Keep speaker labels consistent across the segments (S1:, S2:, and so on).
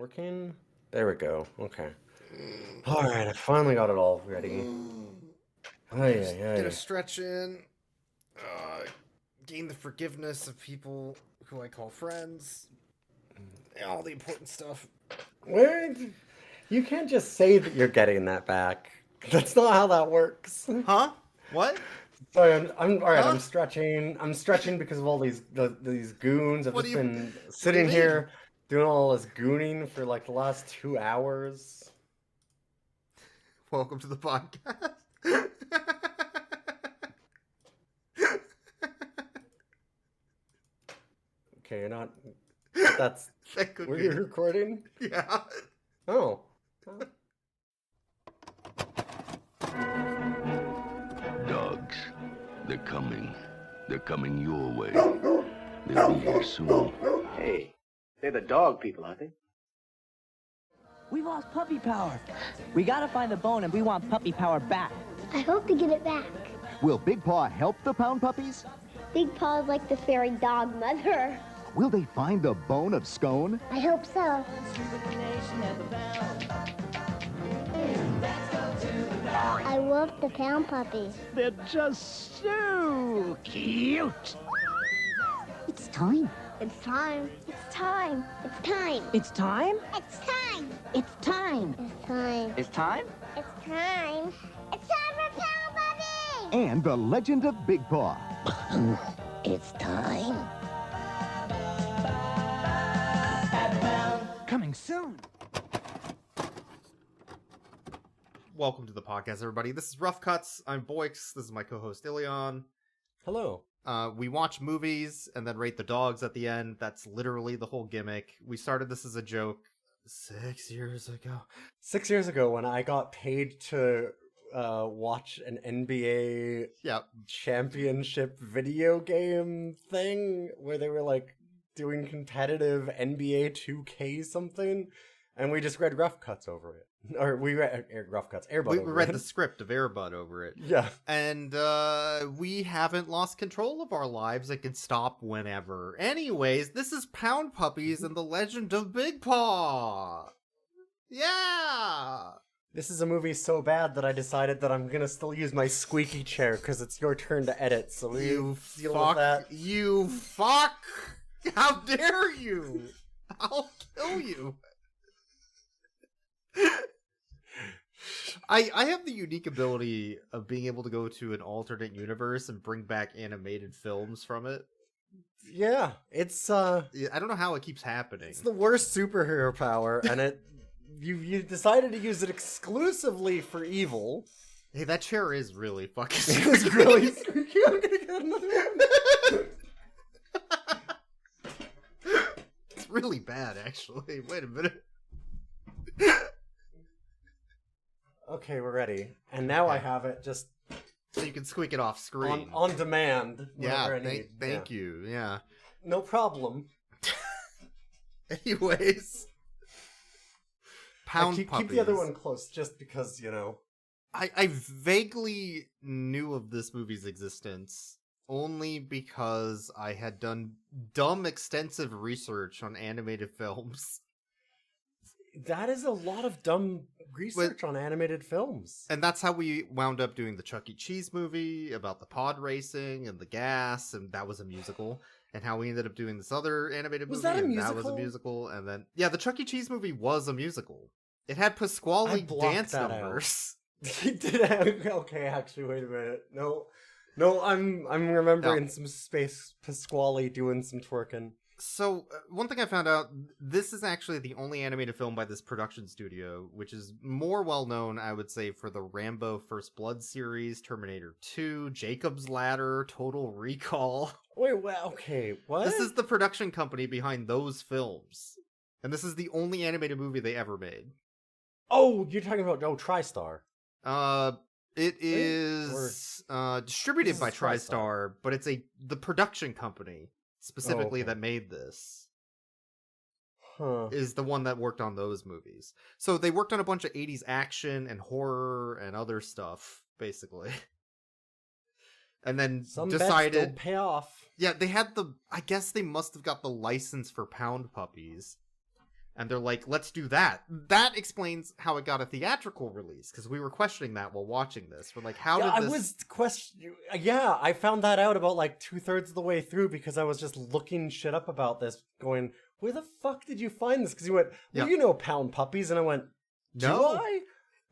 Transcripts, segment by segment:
S1: Working? There we go. Okay. All right, I finally got it all ready. Ay, ay,
S2: Get a
S1: ay.
S2: stretch in. Gain the forgiveness of people who I call friends. All the important stuff.
S1: Where? You can't just say that you're getting that back. That's not how that works.
S2: Huh? What?
S1: Sorry, I'm all right.
S2: Huh?
S1: I'm stretching. I'm stretching because of all these goons. I've
S2: What do
S1: just
S2: you?
S1: been
S2: What do you
S1: sitting
S2: mean?
S1: here doing all this gooning for like the last 2 hours.
S2: Welcome to the podcast.
S1: Okay, you're not. That's
S2: That could
S1: were
S2: be.
S1: you recording?
S2: Yeah.
S1: Oh.
S3: Dogs, they're coming. They're coming your way. They'll be here soon.
S4: Hey, they're the dog people, aren't they?
S5: We lost puppy power. We gotta find the bone and we want puppy power back.
S6: I hope to get it back.
S7: Will Big Paw help the Pound Puppies?
S6: Big Paw's like the fairy dog mother.
S7: Will they find the bone of Scone?
S6: I hope so. I love the pound puppies.
S7: They're just so cute.
S6: It's time. It's time. It's time. It's time.
S5: It's time?
S6: It's time.
S5: It's time.
S6: It's time.
S5: It's time?
S6: It's time. It's time for pound puppies.
S7: And the legend of Big Paw.
S6: It's time.
S5: Coming soon.
S2: Welcome to the podcast, everybody. This is Rough Cuts. I'm Boix. This is my co-host Ilion.
S1: Hello.
S2: We watch movies and then rate the dogs at the end. That's literally the whole gimmick. We started this as a joke 6 years ago.
S1: 6 years ago, when I got paid to watch an NBA
S2: Yep.
S1: championship video game thing where they were like doing competitive NBA 2K something, and we just read rough cuts over it. Or we read rough cuts, Airbud
S2: We
S1: over
S2: read
S1: it.
S2: the script of Airbud over it.
S1: Yeah.
S2: And we haven't lost control of our lives. It can stop whenever. Anyways, this is Pound Puppies and the Legend of Big Paw. Yeah.
S1: This is a movie so bad that I decided that I'm gonna still use my squeaky chair because it's your turn to edit. So we
S2: You
S1: deal
S2: fuck.
S1: with that.
S2: You fuck. How dare you? I'll kill you. I have the unique ability of being able to go to an alternate universe and bring back animated films from it.
S1: Yeah, it's
S2: I don't know how it keeps happening.
S1: it's the worst superhero power, and you decided to use it exclusively for evil.
S2: Hey, that chair is really fucking
S1: It was really squeaky. I'm gonna get another one.
S2: It's really bad, actually. Wait a minute.
S1: Okay, we're ready, and now I have it just
S2: So you can squeak it off screen.
S1: on demand.
S2: Yeah,
S1: whenever I need.
S2: thank you. Yeah.
S1: No problem.
S2: Anyways. Pound
S1: keep
S2: Puppies.
S1: the other one close, just because
S2: I vaguely knew of this movie's existence only because I had done dumb extensive research on animated films.
S1: that is a lot of dumb research on animated films.
S2: And that's how we wound up doing the Chuck E. Cheese movie about the pod racing and the gas, and that was a musical. And how we ended up doing this other animated
S1: Was
S2: movie,
S1: that a
S2: and that was a
S1: musical?
S2: musical. And then, yeah, the Chuck E. Cheese movie was a musical. It had Pasquale
S1: I blocked
S2: dance
S1: that
S2: numbers.
S1: Okay, actually, wait a minute. No, I'm remembering some Space Pasquale doing some twerking.
S2: So, one thing I found out, this is actually the only animated film by this production studio, which is more well known, I would say, for the Rambo First Blood series, Terminator 2, Jacob's Ladder, Total Recall.
S1: Wait, okay, what?
S2: This is the production company behind those films. And this is the only animated movie they ever made.
S1: Oh, you're talking about TriStar.
S2: It is distributed by TriStar, but it's the production company specifically that made this is the one that worked on those movies. So they worked on a bunch of 80s action and horror and other stuff, basically. And then
S1: Some
S2: decided
S1: bets don't pay off.
S2: Yeah, they had I guess they must have got the license for Pound Puppies. And they're like, let's do that. That explains how it got a theatrical release, because we were questioning that while watching this. We're like, how did this...
S1: I found that out about like 2/3 of the way through because I was just looking shit up about this, going, where the fuck did you find this? Because you went, well, you know Pound Puppies, and I went, do I?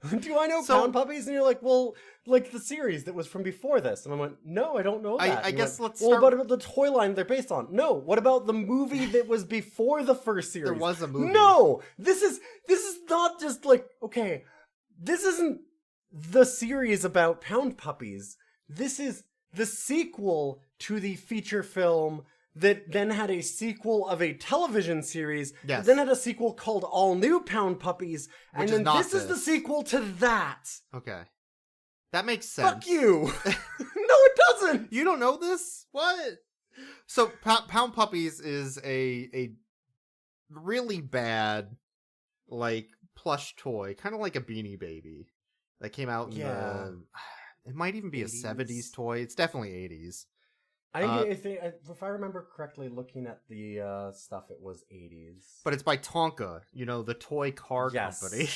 S1: Do I know Pound Puppies? And you're like, well, like the series that was from before this. And I went, no, I don't know that.
S2: I guess let's
S1: start...
S2: start...
S1: Well, what about the toy line they're based on? No. What about the movie that was before the first series?
S2: There was a movie.
S1: No! This is not just like, okay, this isn't the series about Pound Puppies. This is the sequel to the feature film that then had a sequel of a television series,
S2: yes.
S1: Then had a sequel called All New Pound Puppies, and then this is the sequel to that.
S2: Okay. That makes sense.
S1: Fuck you! No, it doesn't!
S2: You don't know this? What? So, Pound Puppies is a really bad, like, plush toy, kind of like a Beanie Baby, that came out in the... It might even be 80s? A 70s toy. It's definitely 80s.
S1: I think, if I remember correctly, looking at the stuff, it was 80s.
S2: But it's by Tonka, the toy car company.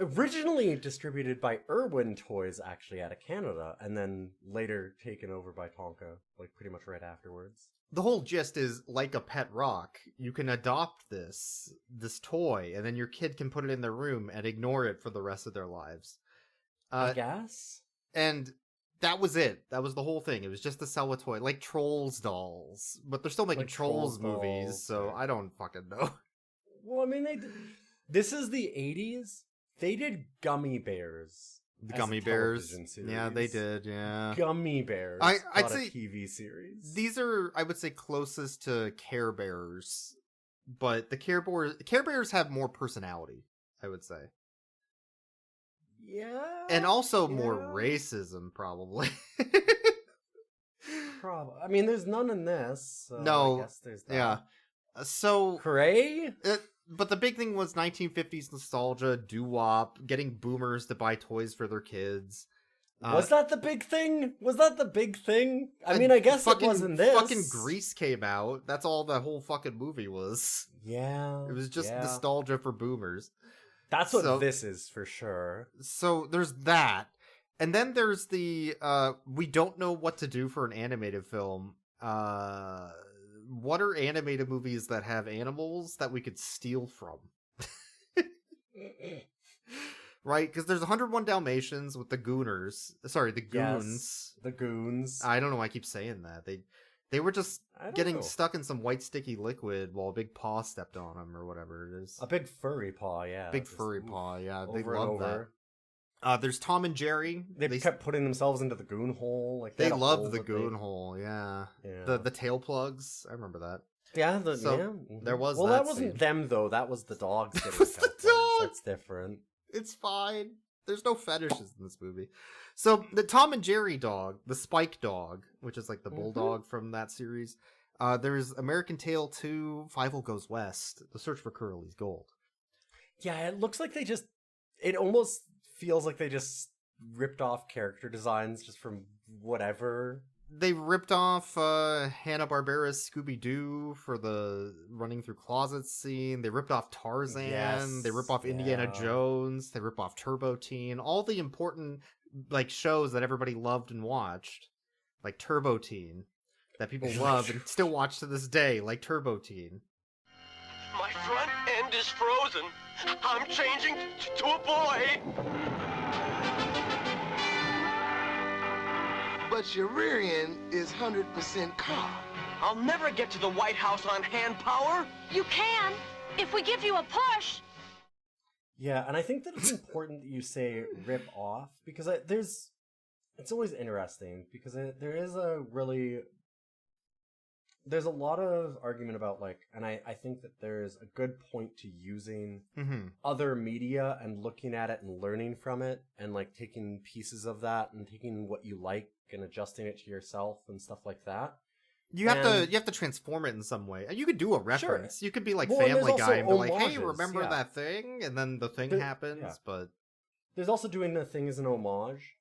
S1: Originally distributed by Irwin Toys, actually, out of Canada, and then later taken over by Tonka, like pretty much right afterwards.
S2: The whole gist is, like a pet rock, you can adopt this toy, and then your kid can put it in their room and ignore it for the rest of their lives.
S1: I guess?
S2: And... that was it. That was the whole thing. It was just to sell a toy. Like Trolls dolls. But they're still making like Trolls movies, dolls, so I don't fucking know.
S1: Well, I mean, this is the 80s. They did Gummy Bears.
S2: The Gummy Bears. Yeah, they did, yeah.
S1: Gummy Bears.
S2: I'd say
S1: a TV series.
S2: These are, I would say, closest to Care Bears. But the Care Bears have more personality, I would say.
S1: Yeah.
S2: And also more racism, probably.
S1: Probably. I mean, there's none in this. So
S2: no.
S1: I guess there's that.
S2: Yeah. So.
S1: Hooray?
S2: But the big thing was 1950s nostalgia, doo-wop, getting boomers to buy toys for their kids.
S1: Was that the big thing? Was that the big thing? I mean, I guess it wasn't this.
S2: Fucking Grease came out. That's all the whole fucking movie was.
S1: Yeah.
S2: It was just nostalgia for boomers.
S1: That's what this is, for sure.
S2: So there's that. And then there's the, we don't know what to do for an animated film. What are animated movies that have animals that we could steal from? Right? Because there's 101 Dalmatians with the Gooners. Sorry, the Goons.
S1: Yes, the Goons.
S2: I don't know why I keep saying that. They were just getting stuck in some white sticky liquid while a big paw stepped on them or whatever it is.
S1: A big furry paw, yeah.
S2: Big furry paw, yeah. They
S1: love
S2: that. There's Tom and Jerry.
S1: They kept putting themselves into the goon hole. Like
S2: they love the goon hole, yeah. The tail plugs. I remember that.
S1: Yeah,
S2: there was.
S1: Well, that wasn't them though. That was the dogs.
S2: That was the dog.
S1: That's different.
S2: It's fine. There's no fetishes in this movie. So the Tom and Jerry dog, the Spike dog, which is like the bulldog from that series. There's American Tail 2, Fievel Goes West, The Search for Curly's Gold.
S1: Yeah, it looks like it almost feels like they just ripped off character designs just from whatever.
S2: They ripped off Hanna-Barbera's Scooby-Doo for the running through closets scene. They ripped off Tarzan. Yes, they rip off Indiana Jones. They rip off Turbo Teen. All the important like shows that everybody loved and watched, like Turbo Teen, that people love and still watch to this day, like Turbo Teen.
S8: My front end is frozen. I'm changing to a boy.
S9: But your rear end is 100% car.
S8: I'll never get to the White House on hand power.
S6: You can, if we give you a push.
S1: Yeah, and I think that it's important that you say rip off, because it's always interesting, because there's a lot of argument about, like, and I think that there's a good point to using other media and looking at it and learning from it and, like, taking pieces of that and taking what you like and adjusting it to yourself and stuff like that.
S2: You have to transform it in some way. You could do a reference. Sure. You could be like
S1: Well,
S2: Family Guy and be like,
S1: homages,
S2: hey, remember that thing? And then the thing happens, but...
S1: There's also doing the thing as an homage.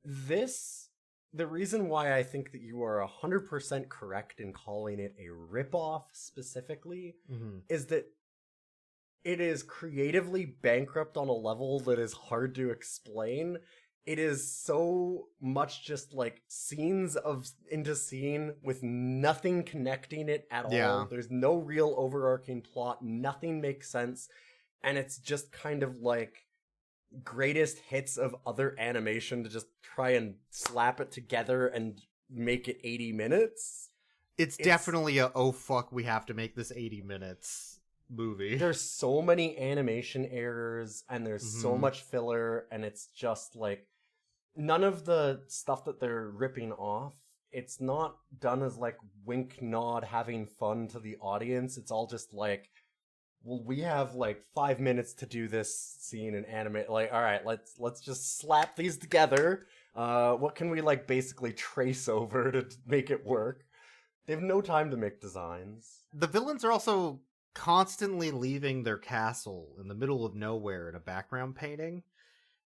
S1: The reason why I think that you are 100% correct in calling it a ripoff specifically is that it is creatively bankrupt on a level that is hard to explain. It is so much just like scenes into scene with nothing connecting it at all. There's no real overarching plot. Nothing makes sense. And it's just kind of like greatest hits of other animation to just try and slap it together and make it 80 minutes.
S2: It's definitely a, oh fuck, we have to make this 80 minutes movie.
S1: There's so many animation errors and there's so much filler, and it's just like none of the stuff that they're ripping off, it's not done as like wink nod having fun to the audience. It's all just like, well, we have like 5 minutes to do this scene and animate. Like, all right, let's just slap these together. What can we like basically trace over to make it work? They have no time to make designs.
S2: The villains are also constantly leaving their castle in the middle of nowhere in a background painting,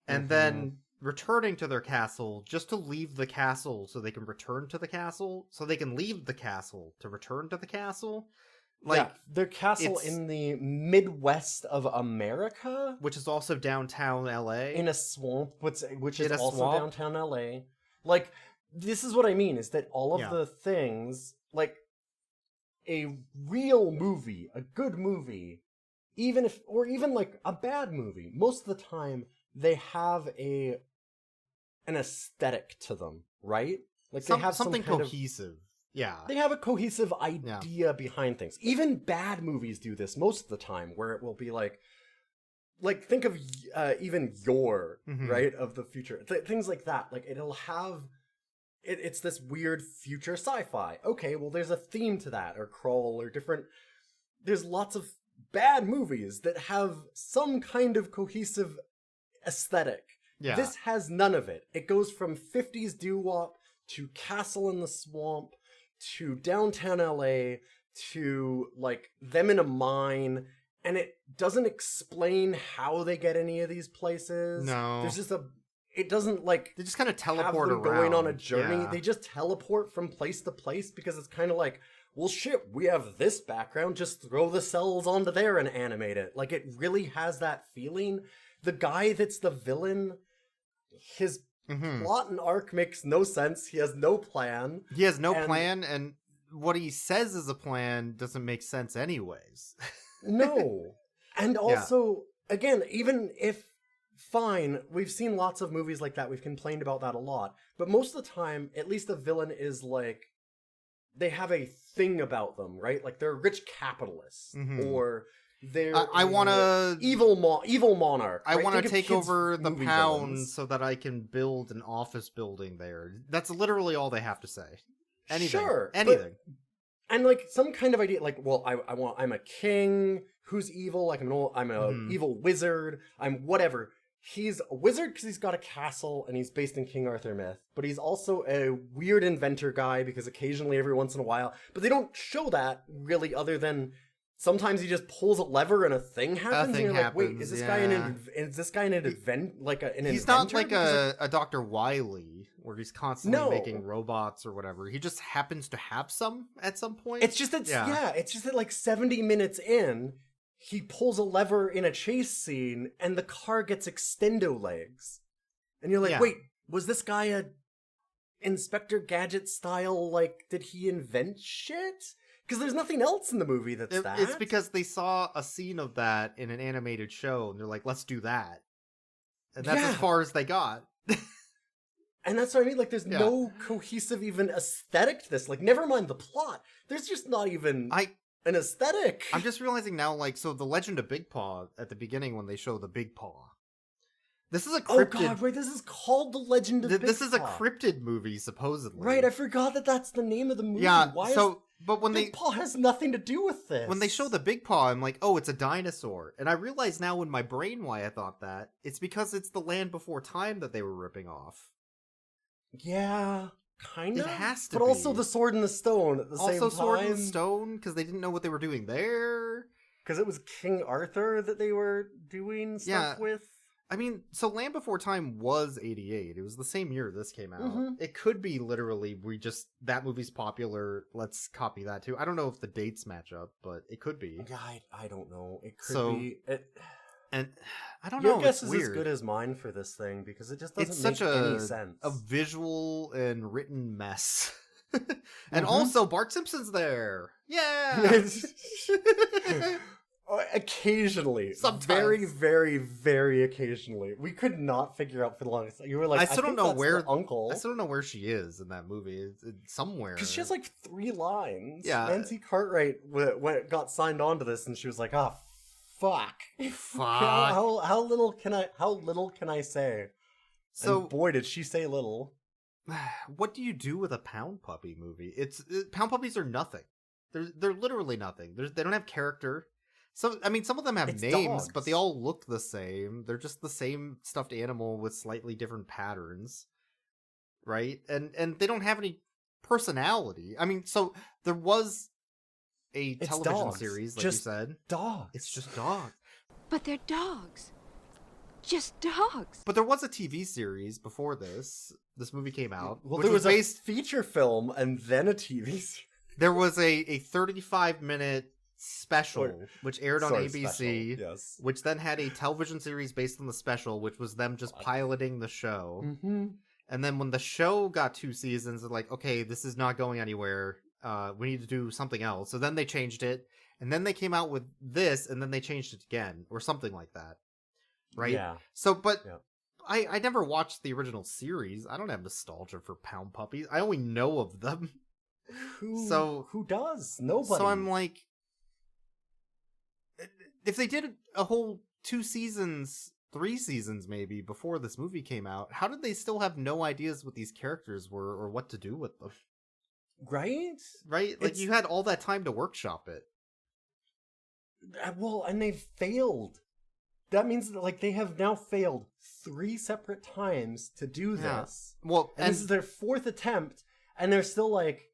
S2: and then returning to their castle just to leave the castle so they can return to the castle, so they can leave the castle to return to the castle. Like,
S1: their castle in the Midwest of America,
S2: which is also downtown LA,
S1: in a swamp, which is also downtown LA. Like, this is what I mean, is that all of the things, like a real movie, a good movie, even like a bad movie, most of the time they have an aesthetic to them, right? Like they have
S2: something
S1: some
S2: cohesive.
S1: They have a cohesive idea behind things. Even bad movies do this most of the time, where it will be like think of even right, of the future, things like that. Like it'll have it's this weird future sci-fi. Okay, well there's a theme to that, or Krull, or different. There's lots of bad movies that have some kind of cohesive aesthetic.
S2: Yeah.
S1: This has none of it. It goes from 50s doo-wop to Castle in the Swamp to downtown LA to like them in a mine, and it doesn't explain how they get any of these places.
S2: No.
S1: There's just it doesn't like
S2: they just kind of teleport
S1: have them
S2: around.
S1: Going on a journey.
S2: Yeah.
S1: They just teleport from place to place because it's kind of like, well shit, we have this background, just throw the cells onto there and animate it. Like it really has that feeling. The guy that's the villain, his plot and arc makes no sense. He has no plan.
S2: He has no plan, and what he says is a plan doesn't make sense anyways.
S1: No. And also, again, even if, fine, we've seen lots of movies like that, we've complained about that a lot, but most of the time, at least the villain is like, they have a thing about them, right? Like they're rich capitalists, or they're
S2: I want to
S1: evil monarch.
S2: I
S1: right?
S2: want to take over the pound
S1: villains.
S2: so that I can build an office building there. That's literally all they have to say. Anything.
S1: Sure,
S2: anything.
S1: And like some kind of idea, like, well, I'm a king who's evil. Like I'm a evil wizard. I'm whatever. He's a wizard because he's got a castle and he's based in King Arthur myth, but he's also a weird inventor guy because occasionally, every once in a while, but they don't show that really, other than sometimes he just pulls a lever and a thing happens. And you're like, wait, is this guy an event, like an
S2: He's
S1: inventor?
S2: not like a Dr. Wily where he's constantly making robots or whatever. He just happens to have some at some point.
S1: It's just that like 70 minutes in, he pulls a lever in a chase scene and the car gets extendo legs. And you're like, wait, was this guy a Inspector Gadget style, like, did he invent shit? Because there's nothing else in the movie that's that.
S2: It's because they saw a scene of that in an animated show and they're like, let's do that. And that's as far as they got.
S1: And that's what I mean, like, there's no cohesive even aesthetic to this. Like, never mind the plot. There's just not even an aesthetic.
S2: I'm just realizing now, like, so the Legend of Big Paw at the beginning when they show the Big Paw. This is a cryptid...
S1: Oh god, right, this is called The Legend of Big Paw.
S2: This is a cryptid movie, supposedly.
S1: Right, I forgot that that's the name of the movie.
S2: Yeah,
S1: but when Big Paw has nothing to do with this.
S2: When they show the Big Paw, I'm like, oh, it's a dinosaur. And I realize now in my brain why I thought that. It's because it's the Land Before Time that they were ripping off.
S1: Yeah, kind of.
S2: It has to
S1: But
S2: be.
S1: also the Sword and the Stone at the same time.
S2: Also Sword and Stone, because they didn't know what they were doing there.
S1: Because it was King Arthur that they were doing stuff with.
S2: I mean, so Land Before Time was 88. It was the same year this came out.
S1: Mhm.
S2: It could be literally that movie's popular, let's copy that too. I don't know if the dates match up, but it could be.
S1: I don't know. It could be.
S2: And I don't
S1: Your
S2: know.
S1: guess
S2: It's
S1: is
S2: weird.
S1: as good as mine for this thing because it just doesn't
S2: It's
S1: make
S2: such
S1: any sense.
S2: a visual and written mess. And also Bart Simpson's there. Yeah.
S1: Occasionally,
S2: Sometimes.
S1: very, very, very occasionally, we could not figure out for the longest. You were like,
S2: I still don't
S1: think
S2: know
S1: that's
S2: where
S1: the uncle.
S2: I still don't know where she is in that movie. It's somewhere.
S1: Because she has like 3 lines.
S2: Yeah.
S1: Nancy Cartwright got signed on to this, and she was like, "Ah, fuck,
S2: Fuck.
S1: how little can I say?"
S2: So
S1: and boy, did she say little.
S2: what do you do with a Pound Puppy movie? Pound Puppies are nothing. They're literally nothing. They don't have character. Some of them have
S1: It's
S2: names,
S1: dogs.
S2: but they all look the same. They're just the same stuffed animal with slightly different patterns, right? And they don't have any personality. I mean, so there was a
S1: It's
S2: television
S1: dogs.
S2: series, like
S1: Just
S2: you said.
S1: Dogs.
S2: It's just dogs.
S6: But they're dogs. Just dogs.
S2: But there was a TV series before this movie came out.
S1: Well,
S2: which
S1: there was
S2: based.
S1: a feature film and then a TV series.
S2: There was a 35-minute special which aired on
S1: Sorry,
S2: ABC,
S1: special, yes.
S2: which then had a television series based on the special, which was them just piloting the show.
S1: Mm-hmm.
S2: And then when the show got 2 seasons, they're like, okay, this is not going anywhere. We need to do something else. So then they changed it, and then they came out with this, and then they changed it again, or something like that. Right?
S1: Yeah.
S2: So, but
S1: Yeah.
S2: I never watched the original series. I don't have nostalgia for Pound Puppies. I only know of them.
S1: Who does? Nobody.
S2: So I'm like, if they did a whole 2 seasons, 3 seasons maybe before this movie came out, how did they still have no ideas what these characters were or what to do with them?
S1: right?
S2: Right? Like, you had all that time to workshop it.
S1: Well, and they've failed. That means that, like, they have now failed 3 separate times to do
S2: Yeah.
S1: this.
S2: Well,
S1: And this is their 4th attempt, and they're still like,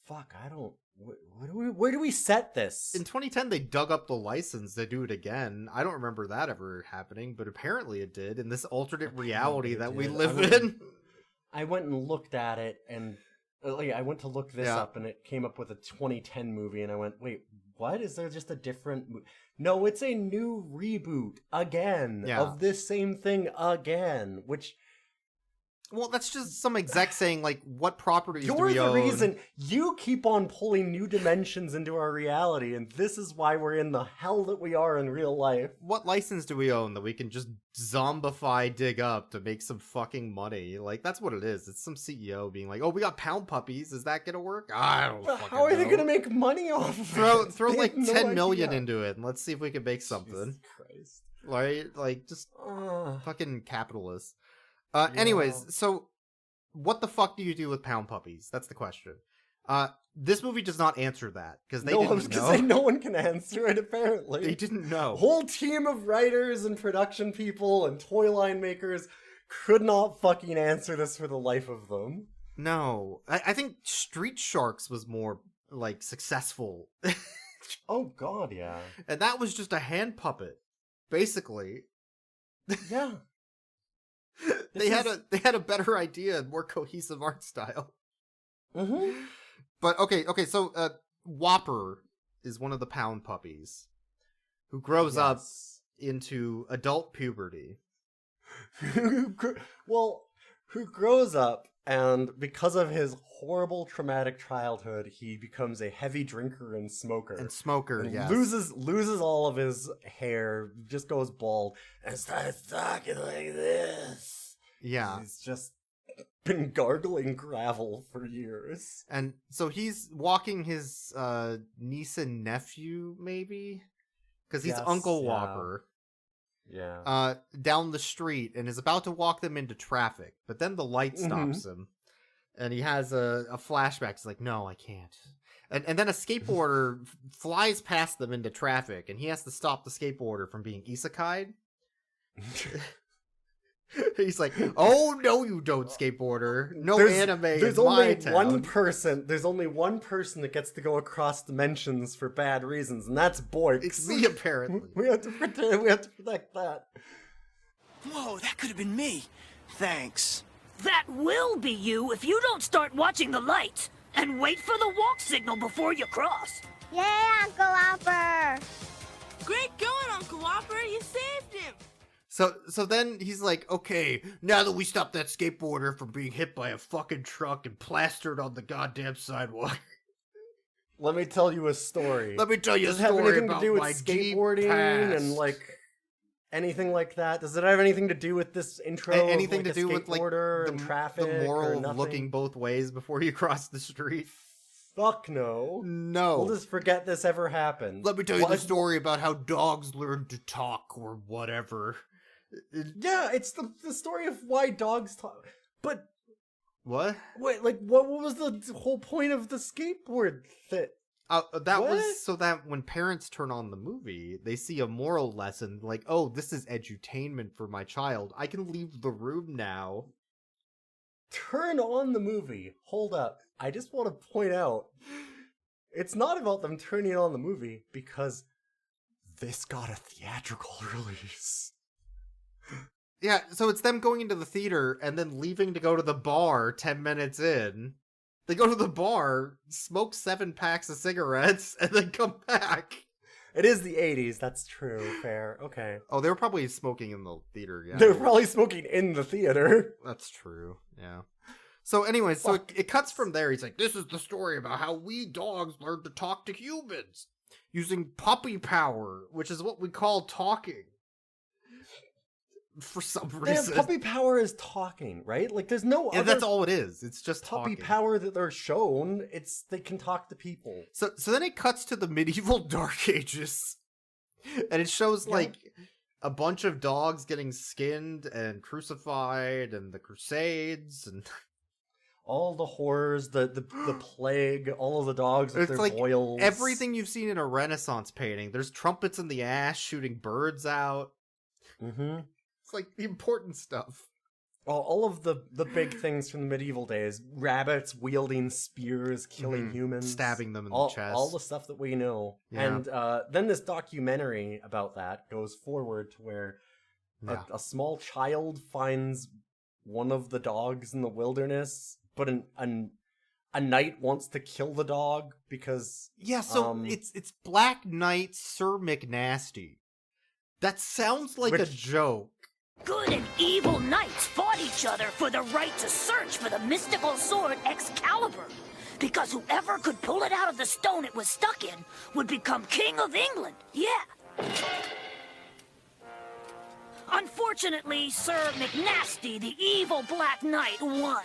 S1: fuck, I don't... Where do we set this?
S2: in 2010, they dug up the license to do it again. I don't remember that ever happening, but apparently it did in this alternate reality that we live in.
S1: I went and looked at it, and I went to look this up, and it came up with a 2010 movie, and I went, wait, what? Is there just a different... No, it's a new reboot again of this same thing again, which...
S2: Well, that's just some exec saying, like, what properties do
S1: You're
S2: we
S1: the
S2: own?
S1: reason you keep on pulling new dimensions into our reality, and this is why we're in the hell that we are in real life.
S2: What license do we own that we can just zombify dig up to make some fucking money? Like, that's what it is. It's some CEO being like, oh, we got Pound Puppies. Is that gonna work? I don't fucking
S1: How are they
S2: know.
S1: gonna make money off of it?
S2: Throw
S1: They
S2: like
S1: have no
S2: 10 million
S1: idea.
S2: into it and let's see if we can make something.
S1: Jesus Christ.
S2: Right? Like, just fucking capitalists.
S1: Yeah.
S2: Anyways, so what the fuck do you do with Pound Puppies? That's the question. This movie does not answer that because they
S1: I was
S2: didn't
S1: gonna
S2: know.
S1: say no one can answer it, apparently.
S2: They didn't know.
S1: A whole team of writers and production people and toy line makers could not fucking answer this for the life of them.
S2: No. I think Street Sharks was more, like, successful.
S1: Oh god, yeah.
S2: And that was just a hand puppet, basically.
S1: Yeah.
S2: They had a better idea and more cohesive art style.
S1: Mm-hmm.
S2: But okay, so Whopper is one of the Pound Puppies who grows up into adult puberty.
S1: Well, who grows up and because of his horrible traumatic childhood, he becomes a heavy drinker and smoker. And
S2: Yes.
S1: loses all of his hair, just goes bald, and starts talking like this.
S2: Yeah.
S1: He's just been gargling gravel for years.
S2: And so he's walking his niece and nephew, maybe? Because he's
S1: Yes,
S2: Uncle
S1: yeah.
S2: Whopper.
S1: Yeah.
S2: Down the street and is about to walk them into traffic, but then the light stops him. And he has a flashback. He's like, no, I can't. And then a skateboarder flies past them into traffic, and he has to stop the skateboarder from being isekai'd. He's like, oh, no, you don't, skateboarder. No anime
S1: There's
S2: in
S1: only
S2: my town.
S1: one person. There's only one person that gets to go across dimensions for bad reasons, and that's Boyks.
S2: It's me, apparently.
S1: We have to protect that.
S10: Whoa, that could have been me. Thanks.
S11: That will be you if you don't start watching the lights and wait for the walk signal before you cross.
S6: Yeah, Uncle Hopper.
S12: Great going, Uncle Whopper. You saved him.
S2: So then he's like, okay, now that we stopped that skateboarder from being hit by a fucking truck and plastered on the goddamn sidewalk.
S1: Let me tell you a story.
S2: Let me tell you
S1: Does
S2: a
S1: it have
S2: story
S1: anything
S2: about
S1: to do with
S2: my
S1: skateboarding and like anything like that? Does it have anything to do with this intro?
S2: Anything
S1: of, like,
S2: to do with like
S1: and traffic?
S2: the moral
S1: or
S2: of looking both ways before you cross the street?
S1: Fuck no.
S2: No.
S1: We'll just forget this ever happened.
S2: Let me tell you the story about how dogs learn to talk or whatever.
S1: Yeah, it's the story of why dogs talk. But
S2: what?
S1: Wait, like what was the whole point of the skateboard thing?
S2: That was so that when parents turn on the movie, they see a moral lesson like, oh, this is edutainment for my child. I can leave the room now.
S1: Turn on the movie. Hold up. I just want to point out, it's not about them turning on the movie because this got a theatrical release.
S2: Yeah, so it's them going into the theater and then leaving to go to the bar 10 minutes in. They go to the bar, smoke 7 packs of cigarettes, and then come back.
S1: It is the 80s, that's true, fair, okay.
S2: Oh, they were probably smoking in the theater, yeah.
S1: They were probably smoking in the theater.
S2: That's true, yeah. So anyway, so it cuts from there. He's like, this is the story about how we dogs learned to talk to humans using puppy power, which is what we call talking. For some reason.
S1: Puppy power is talking, right? Like there's no other
S2: that's all it is. It's just
S1: puppy
S2: talking.
S1: power that they're shown. It's they can talk to people.
S2: So then it cuts to the medieval Dark Ages. And it shows like a bunch of dogs getting skinned and crucified and the Crusades and
S1: all the horrors, the plague, all of the dogs with their
S2: like
S1: boils.
S2: Everything you've seen in a Renaissance painting. There's trumpets in the ash shooting birds out.
S1: Mm-hmm.
S2: It's like the important stuff.
S1: All of the big things from the medieval days. Rabbits wielding spears, killing humans.
S2: Stabbing them in
S1: the
S2: chest.
S1: All the stuff that we know. Yeah. And then this documentary about that goes forward to where a small child finds one of the dogs in the wilderness, but a knight wants to kill the dog because...
S2: Yeah, so it's Black Knight Sir McNasty. That sounds like a joke.
S11: Good and evil knights fought each other for the right to search for the mystical sword Excalibur, because whoever could pull it out of the stone it was stuck in would become King of England. Yeah. Unfortunately, Sir McNasty, the evil Black Knight, won.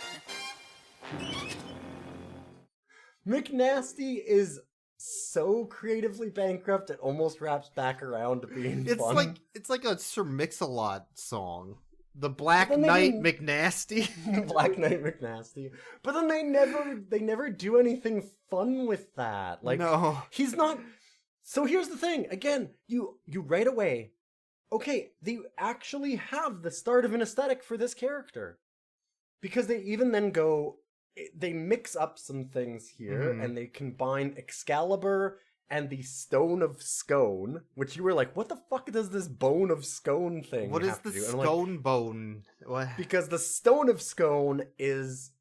S1: McNasty is so creatively bankrupt it almost wraps back around to being fun.
S2: It's like a Sir Mix-a-Lot song. The Black Knight McNasty.
S1: Black Knight McNasty. But then they never do anything fun with that. Like
S2: no.
S1: He's not. So here's the thing. Again, you right away. Okay, they actually have the start of an aesthetic for this character. Because they even then go, they mix up some things here, and they combine Excalibur and the Stone of Scone, which you were like, what the fuck does this Bone of Scone thing
S2: What
S1: have
S2: is the
S1: to do?
S2: Scone Bone? What?
S1: Because the Stone of Scone is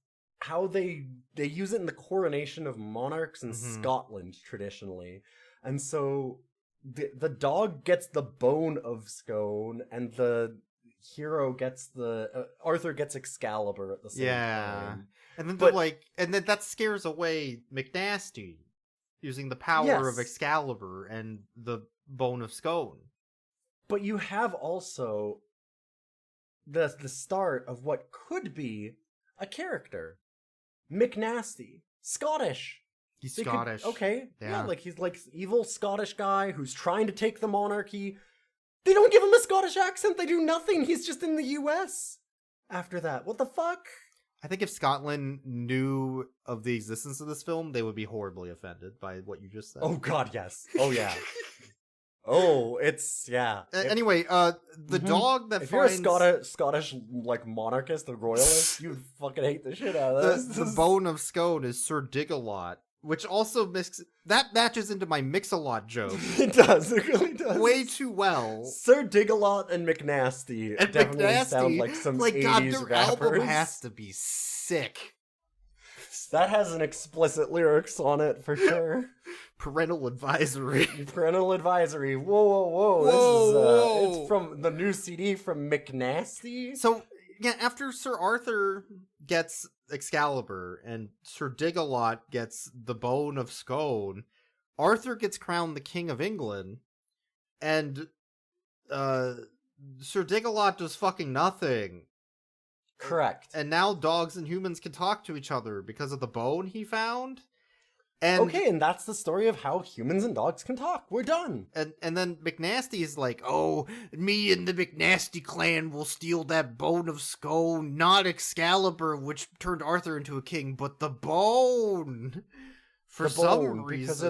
S1: how they use it in the coronation of monarchs in Scotland, traditionally. And so the dog gets the Bone of Scone, and the hero gets Arthur gets Excalibur at the same time.
S2: And then and then that scares away McNasty using the power of Excalibur and the Bone of Scone.
S1: But you have also the start of what could be a character. McNasty. Scottish.
S2: He's Scottish.
S1: Yeah, like he's like evil Scottish guy who's trying to take the monarchy. They don't give him a Scottish accent. They do nothing. He's just in the US after that. What the fuck?
S2: I think if Scotland knew of the existence of this film, they would be horribly offended by what you just said.
S1: Oh god, yes. Oh yeah. Oh, it's
S2: anyway, the dog that
S1: if
S2: finds...
S1: you're a Scottish like monarchist or royalist, you'd fucking hate the shit out of this.
S2: The Bone of Scone is Sir Dig-a-Lot, which also matches into my Mix-a-Lot joke.
S1: It does. It really does.
S2: Way too well.
S1: Sir Dig-a-Lot and McNasty definitely sound like some 80s
S2: God, their
S1: rappers.
S2: album has to be sick.
S1: That has an explicit lyrics on it for sure.
S2: Parental advisory.
S1: Parental advisory. Whoa. This is it's from the new CD from McNasty.
S2: So yeah, after Sir Arthur gets Excalibur and Sir Dig-a-Lot gets the Bone of Scone, Arthur gets crowned the King of England, and Sir Dig-a-Lot does fucking nothing.
S1: Correct.
S2: And now dogs and humans can talk to each other because of the bone he found. And
S1: okay, and that's the story of how humans and dogs can talk. We're done.
S2: And then McNasty is like, oh, me and the McNasty clan will steal that Bone of Scone, not Excalibur, which turned Arthur into a king, but the bone. For some reason.
S1: Because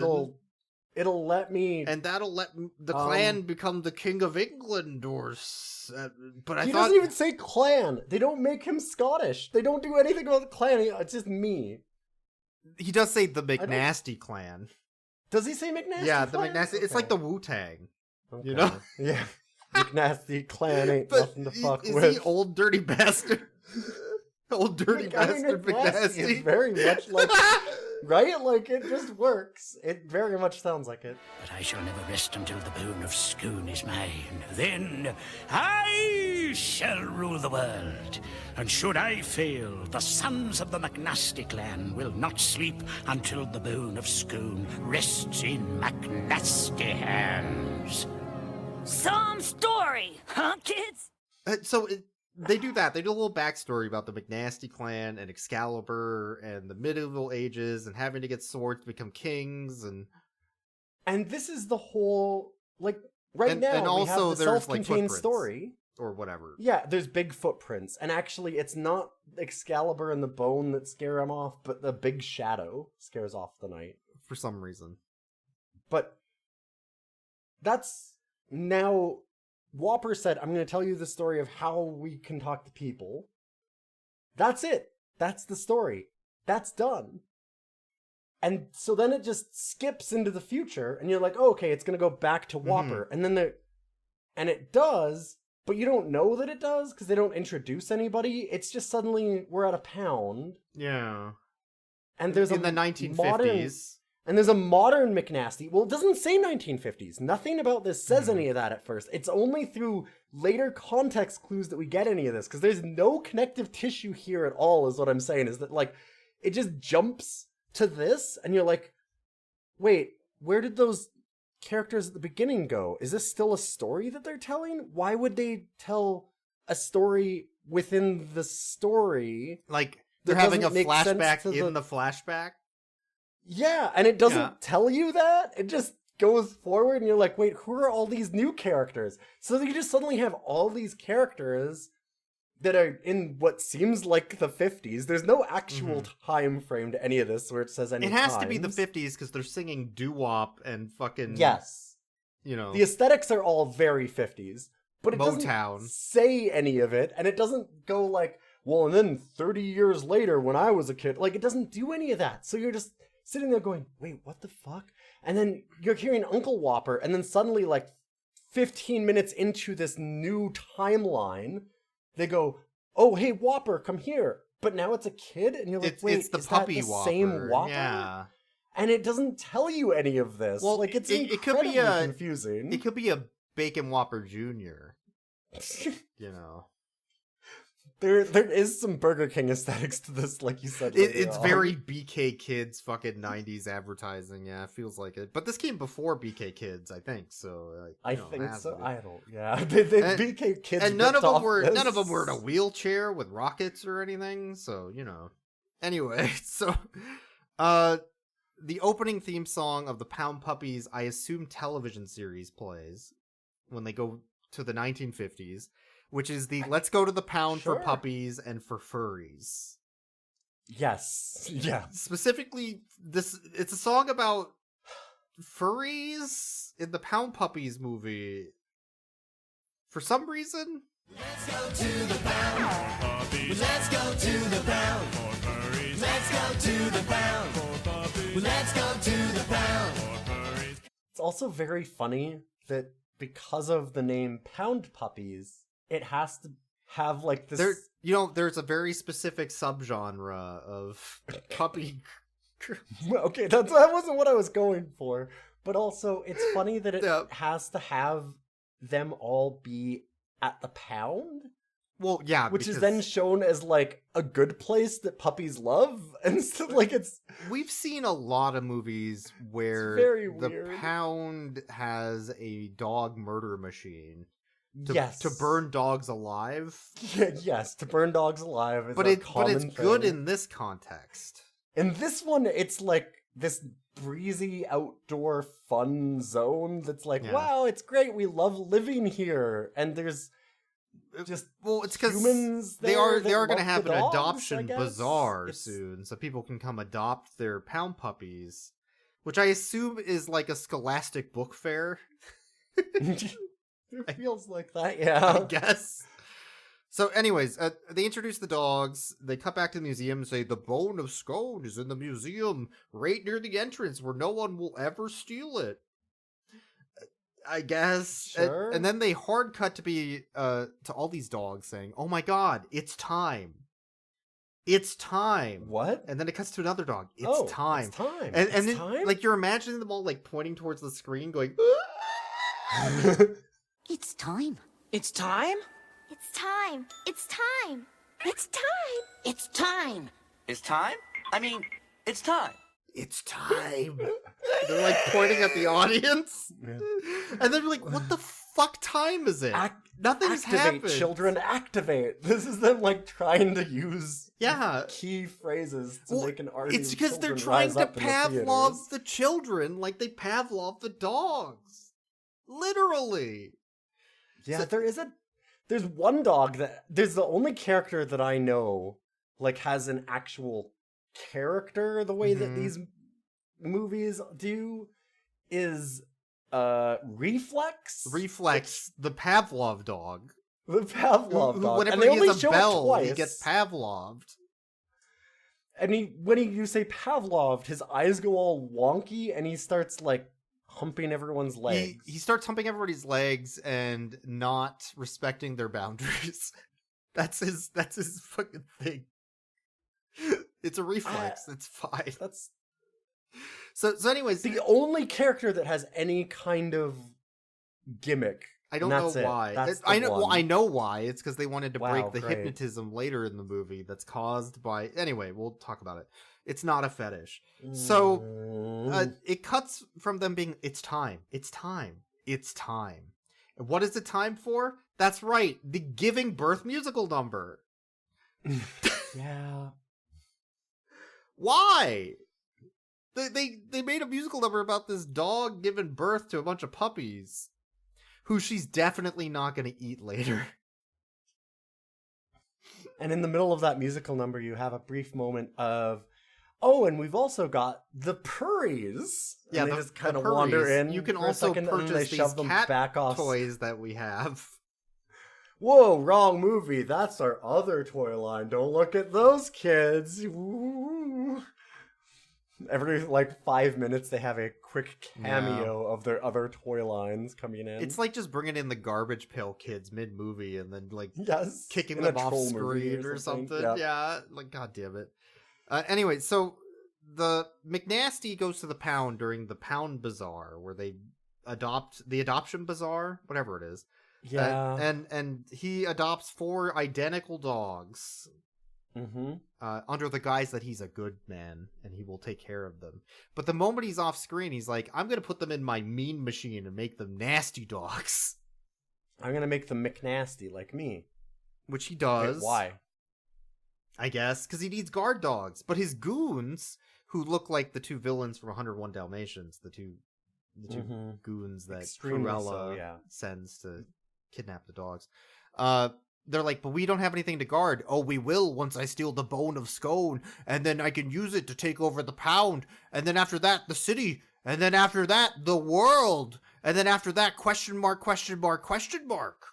S1: it'll let me...
S2: And that'll let the clan become the King of England, or... but
S1: He doesn't even say clan. They don't make him Scottish. They don't do anything about the clan. It's just me.
S2: He does say the McNasty clan.
S1: Does he say McNasty
S2: Yeah,
S1: clan?
S2: the McNasty. It's like the Wu-Tang.
S1: Okay.
S2: You know?
S1: Yeah. McNasty clan ain't nothing to fuck with.
S2: Is he old dirty bastard? Old dirty bastard McNasty.
S1: Is very much like... Right? Like, it just works. It very much sounds like it.
S13: But I shall never rest until the Bone of Scone is mine. Then I shall rule the world. And should I fail, the sons of the McNasty clan will not sleep until the Bone of Scone rests in McNasty hands.
S11: Some story, huh, kids?
S2: They do that. They do a little backstory about the McNasty clan and Excalibur and the medieval ages and having to get swords to become kings
S1: and this is the whole now we have the self-contained story
S2: or whatever.
S1: Yeah, there's big footprints, and actually it's not Excalibur and the bone that scare him off, but the big shadow scares off the knight
S2: for some reason.
S1: But that's now. Whopper said, I'm going to tell you the story of how we can talk to people. That's it. That's the story. That's done. And so then it just skips into the future, and you're like, oh, okay, it's going to go back to Whopper. And then and it does, but you don't know that it does because they don't introduce anybody. It's just suddenly we're at a pound.
S2: Yeah.
S1: And there's
S2: in the 1950s.
S1: And there's a modern McNasty. Well, it doesn't say 1950s. Nothing about this says any of that at first. It's only through later context clues that we get any of this, because there's no connective tissue here at all, is what I'm saying, is that, like, it just jumps to this, and you're like, wait, where did those characters at the beginning go? Is this still a story that they're telling? Why would they tell a story within the story?
S2: Like, they're having a flashback in the flashback?
S1: Yeah, and it doesn't tell you that. It just goes forward, and you're like, wait, who are all these new characters? So you just suddenly have all these characters that are in what seems like the 50s. There's no actual time frame to any of this where it says any.
S2: It has to be the 50s because they're singing doo-wop and fucking...
S1: Yes.
S2: You know.
S1: The aesthetics are all very 50s, but it
S2: Motown.
S1: doesn't say any of it, and it doesn't go like, well, and then 30 years later when I was a kid. Like, it doesn't do any of that. So you're just sitting there going, wait, what the fuck? And then you're hearing Uncle Whopper, and then suddenly, like, 15 minutes into this new timeline, they go, oh, hey, Whopper, come here. But now it's a kid, and you're like, wait,
S2: it's the
S1: is
S2: puppy
S1: that the
S2: Whopper.
S1: same Whopper?
S2: Yeah.
S1: And it doesn't tell you any of this.
S2: Well,
S1: like, it's
S2: it could be
S1: confusing.
S2: It could be a Bacon Whopper Jr., you know.
S1: There is some Burger King aesthetics to this, like you said.
S2: It's very BK Kids fucking 90s advertising. Yeah, it feels like it. But this came before BK Kids, I think. So
S1: I think so. I don't. Yeah, BK Kids.
S2: And none of them were in a wheelchair with rockets or anything. So you know. Anyway, so the opening theme song of the Pound Puppies, I assume, television series plays when they go to the 1950s. Which is the let's go to the pound for puppies and for furries.
S1: Yes. Yeah.
S2: Specifically, it's a song about furries in the Pound Puppies movie. For some reason.
S14: Let's go to the pound for puppies. Let's go to the pound for furries. Let's go to the pound for puppies. Well, let's go to the pound.
S1: It's also very funny that because of the name Pound Puppies, it has to have like this.
S2: There's a very specific subgenre of puppy.
S1: Okay, that wasn't what I was going for. But also, it's funny that it has to have them all be at the pound.
S2: Well, yeah,
S1: which is then shown as like a good place that puppies love, and so like it's.
S2: We've seen a lot of movies where the pound has a dog murder machine. To burn dogs alive.
S1: Yes, to burn dogs alive.
S2: But it's good in this context.
S1: In this one, it's like this breezy outdoor fun zone that's like, wow, it's great. We love living here, and there's. Just
S2: it's because
S1: humans.
S2: They are going to have an adoption bazaar soon, so people can come adopt their pound puppies, which I assume is like a scholastic book fair.
S1: It feels like that, yeah.
S2: I guess. So, anyways, they introduce the dogs. They cut back to the museum and say the bone of Scone is in the museum, right near the entrance, where no one will ever steal it. I guess.
S1: Sure.
S2: And then they hard cut to be to all these dogs saying, "Oh my god, it's time. It's time."
S1: What?
S2: And then it cuts to another dog. It's time.
S1: It's time.
S2: And
S1: it's
S2: then
S1: time?
S2: like you're imagining them all like pointing towards the screen going
S11: It's time.
S12: It's time?
S6: It's time. It's time. It's time.
S10: It's time. It's time? I mean, it's time.
S2: It's time. They're like pointing at the audience. Yeah. And they're like, what the fuck time is it? Nothing's happened.
S1: Children, activate. This is them like trying to use key phrases to make an argument.
S2: It's because they're trying to Pavlov the children like they Pavlov the dogs. Literally.
S1: Yeah, there's one dog there's the only character that I know like has an actual character the way that these movies do is Reflex,
S2: the Pavlov dog.
S1: The Pavlov dog.
S2: Whenever
S1: and they
S2: he
S1: only
S2: has a
S1: show
S2: bell,
S1: it twice.
S2: he gets Pavloved.
S1: And when you say Pavloved, his eyes go all wonky and he starts like humping everyone's legs.
S2: He starts humping everybody's legs and not respecting their boundaries. That's his fucking thing. It's a reflex. It's fine. So anyways,
S1: the only character that has any kind of gimmick.
S2: I don't know why. I know why. It's because they wanted to break the hypnotism later in the movie that's caused by. Anyway, we'll talk about it. It's not a fetish. So it cuts from them being. It's time. It's time. It's time. And what is it time for? That's right. The giving birth musical number.
S1: Yeah.
S2: Why? They made a musical number about this dog giving birth to a bunch of puppies who she's definitely not going to eat later.
S1: And in the middle of that musical number, you have a brief moment of, oh, and we've also got the Purries.
S2: Yeah,
S1: and they just kind of wander in.
S2: You can also purchase these cat toys that we have.
S1: Whoa, wrong movie. That's our other toy line. Don't look at those kids. Ooh. Every 5 minutes, they have a quick cameo of their other toy lines coming in.
S2: It's like just bringing in the Garbage Pail Kids mid-movie and then kicking
S1: in
S2: them off screen or something.
S1: Yep.
S2: Yeah, god damn it. Anyway, so the McNasty goes to the pound during the Pound Bazaar where they adopt the adoption bazaar, whatever it is.
S1: Yeah,
S2: and he adopts 4 identical dogs. Under the guise that he's a good man and he will take care of them. But the moment he's off screen, he's like, I'm going to put them in my mean machine and make them nasty dogs.
S1: I'm going to make them McNasty like me.
S2: Which he does.
S1: Wait, why?
S2: I guess, because he needs guard dogs. But his goons, who look like the 2 villains from 101 Dalmatians, the two goons that Cruella sends to kidnap the dogs, they're like, but we don't have anything to guard. Oh, we will once I steal the bone of Scone, and then I can use it to take over the pound, and then after that, the city, and then after that, the world, and then after that, question mark, question mark, question mark.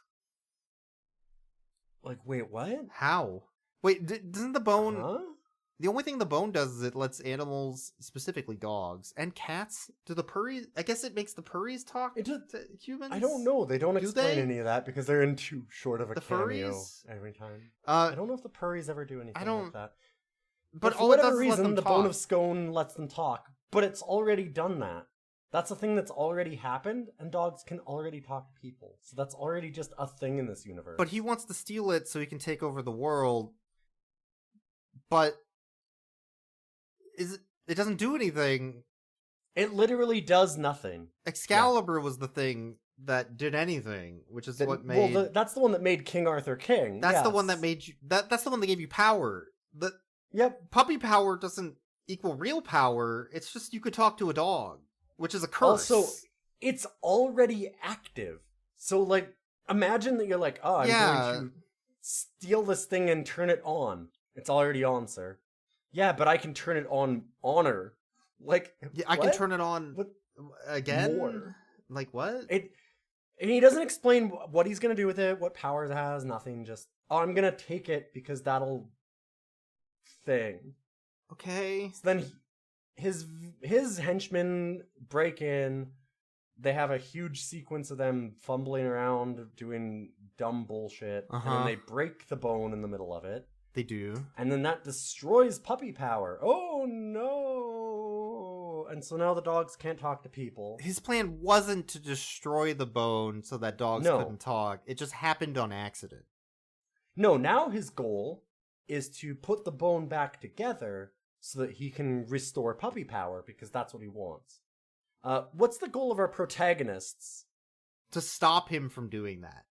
S1: Like, wait, what?
S2: How? Wait, doesn't the bone... The only thing the bone does is it lets animals, specifically dogs and cats, do the purries. I guess it makes the purries talk to humans.
S1: I don't know. They don't explain
S2: they?
S1: any of that because they're in too short of a cameo
S2: furries?
S1: every time.
S2: I
S1: don't know if the purries ever do anything like that.
S2: But
S1: for
S2: all it
S1: whatever
S2: does is let
S1: reason,
S2: them
S1: the
S2: talk.
S1: bone of scone lets them talk. But it's already done that. That's a thing that's already happened, and dogs can already talk to people. So that's already just a thing in this universe.
S2: But he wants to steal it so he can take over the world. But it doesn't do anything.
S1: It literally does nothing.
S2: Excalibur was the thing that did anything, which is what made.
S1: Well, that's the one that made King Arthur king.
S2: That's the
S1: yes.
S2: one that made you. That's the one that gave you power.
S1: Yep.
S2: Puppy power doesn't equal real power. It's just you could talk to a dog, which is a curse.
S1: Also, it's already active. So, like, imagine that you're like, oh, I'm going to steal this thing and turn it on. It's already on, sir. Yeah, but I can turn it on honor. Like,
S2: yeah, I can turn it on again?
S1: More.
S2: Like, what?
S1: And he doesn't explain what he's going to do with it, what powers it has, nothing. Just, oh, I'm going to take it because that'll thing.
S2: Okay.
S1: So then his henchmen break in. They have a huge sequence of them fumbling around, doing dumb bullshit. And then they break the bone in the middle of it.
S2: They do.
S1: And then that destroys puppy power. Oh no! And so now the dogs can't talk to people.
S2: His plan wasn't to destroy the bone so that dogs couldn't talk. It just happened on accident.
S1: No, now his goal is to put the bone back together so that he can restore puppy power, because that's what he wants. What's the goal of our protagonists?
S2: To stop him from doing that.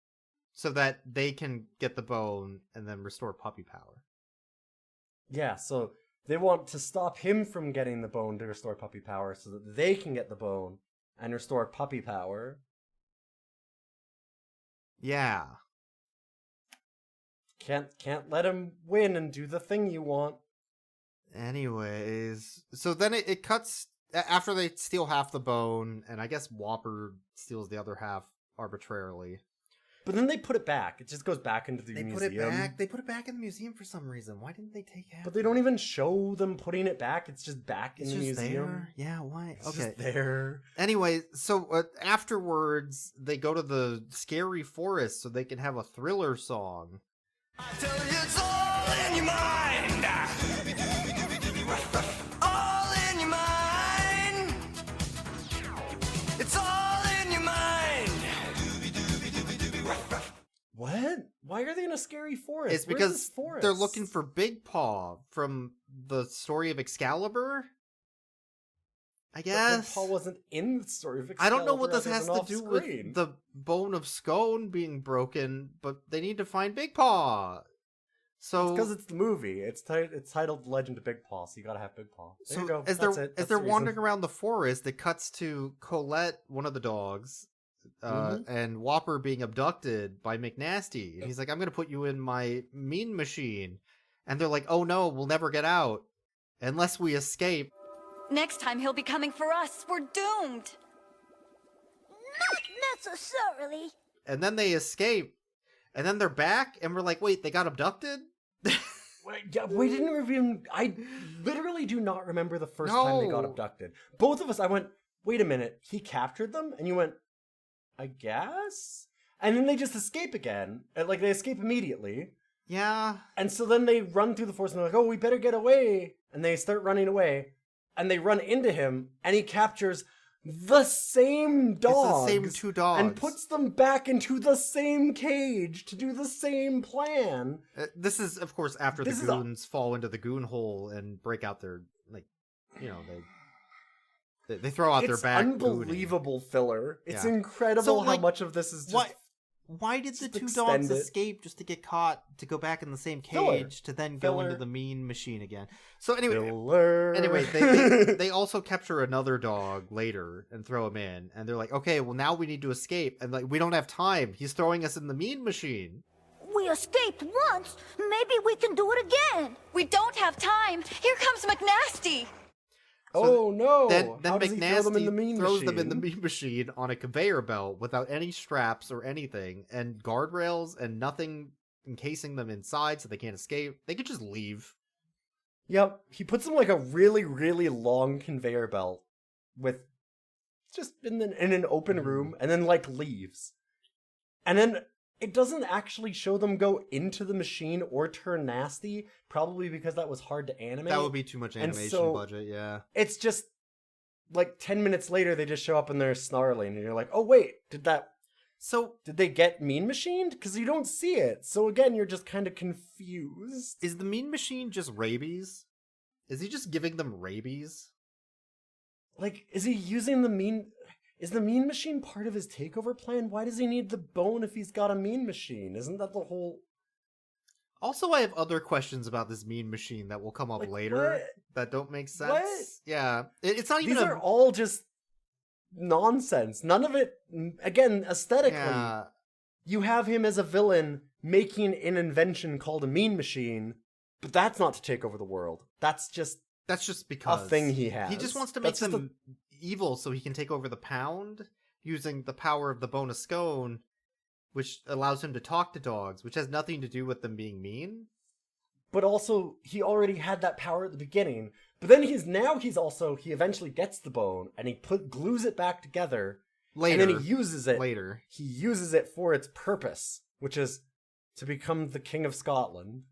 S2: So that they can get the bone and then restore puppy power.
S1: Yeah, so they want to stop him from getting the bone to restore puppy power so that they can get the bone and restore puppy power.
S2: Yeah.
S1: Can't let him win and do the thing you want.
S2: Anyways, so then it cuts after they steal half the bone, and I guess Whopper steals the other half arbitrarily.
S1: But then they put it back. It just goes back into the museum.
S2: They put it back in the museum for some reason. Why didn't they take half?
S1: But they don't even show them putting it back. It's just back in the museum.
S2: There? Yeah, why?
S1: It's just there.
S2: Anyway, so afterwards, they go to the scary forest so they can have a Thriller song.
S14: I tell you it's all in your mind. All in your mind. It's all in your mind.
S1: What? Why are they in a scary forest?
S2: It's because they're looking for Big Paw from the story of Excalibur. I guess.
S1: But Big Paw wasn't in the story of Excalibur.
S2: I don't know what this has to do
S1: screen.
S2: with the bone of scone being broken, but they need to find Big Paw. So
S1: because it's the movie. It's titled Legend of Big Paw, so you gotta have Big Paw. There you go.
S2: As they're wandering around the forest, it cuts to Colette, one of the dogs, and Whopper being abducted by McNasty. And he's like, I'm gonna put you in my mean machine. And they're like, oh no, we'll never get out unless we escape.
S15: Next time he'll be coming for us. We're doomed.
S6: Not necessarily.
S2: And then they escape. And then they're back, and we're like, wait, they got abducted?
S1: We didn't even... I literally do not remember the first time they got abducted. Both of us, I went, wait a minute, he captured them? And you went, I guess? And then they just escape again. Like, they escape immediately.
S2: Yeah.
S1: And so then they run through the forest, and they're like, oh, we better get away. And they start running away. And they run into him, and he captures the same dogs.
S2: It's the same two dogs.
S1: And puts them back into the same cage to do the same plan.
S2: This is, of course, after the goons fall into the goon hole and break out their, like, you know, they throw out their back.
S1: It's unbelievable filler. It's incredible how much of this is just...
S2: Why did the two dogs escape just to get caught, to go back in the same cage, to then go into the mean machine again? So anyway, they also capture another dog later and throw him in, and they're like, okay, well now we need to escape, and like we don't have time. He's throwing us in the mean machine.
S11: We escaped once. Maybe we can do it again.
S15: We don't have time. Here comes McNasty.
S1: So no!
S2: Then
S1: How does he throw them in the mean
S2: throws
S1: machine?
S2: them in the mean machine on a conveyor belt without any straps or anything, and guardrails and nothing encasing them inside so they can't escape. They could just leave.
S1: Yep, he puts him like a really, really long conveyor belt with just in an open room, and then like leaves. And then it doesn't actually show them go into the machine or turn nasty, probably because that was hard to animate.
S2: That would be too much animation budget, yeah.
S1: It's just like 10 minutes later they just show up and they're snarling, and you're like, oh wait, did they get Mean Machined? Because you don't see it. So again, you're just kind of confused.
S2: Is the Mean Machine just rabies? Is he just giving them rabies?
S1: Like, is he using the Mean... Is the Mean Machine part of his takeover plan? Why does he need the bone if he's got a Mean Machine? Isn't that the whole...
S2: Also, I have other questions about this Mean Machine that will come up later
S1: what?
S2: that don't make sense.
S1: What?
S2: Yeah, it's not even...
S1: These are all just nonsense. None of it... Again, aesthetically, you have him as a villain making an invention called a Mean Machine, but that's not to take over the world. That's just
S2: because
S1: a thing he has.
S2: He just wants to make them evil so he can take over the Pound using the power of the bone of scone, which allows him to talk to dogs, which has nothing to do with them being mean.
S1: But also, he already had that power at the beginning. But then he eventually gets the bone, and he glues it back together.
S2: Later.
S1: And then he uses it.
S2: Later.
S1: He uses it for its purpose, which is to become the King of Scotland.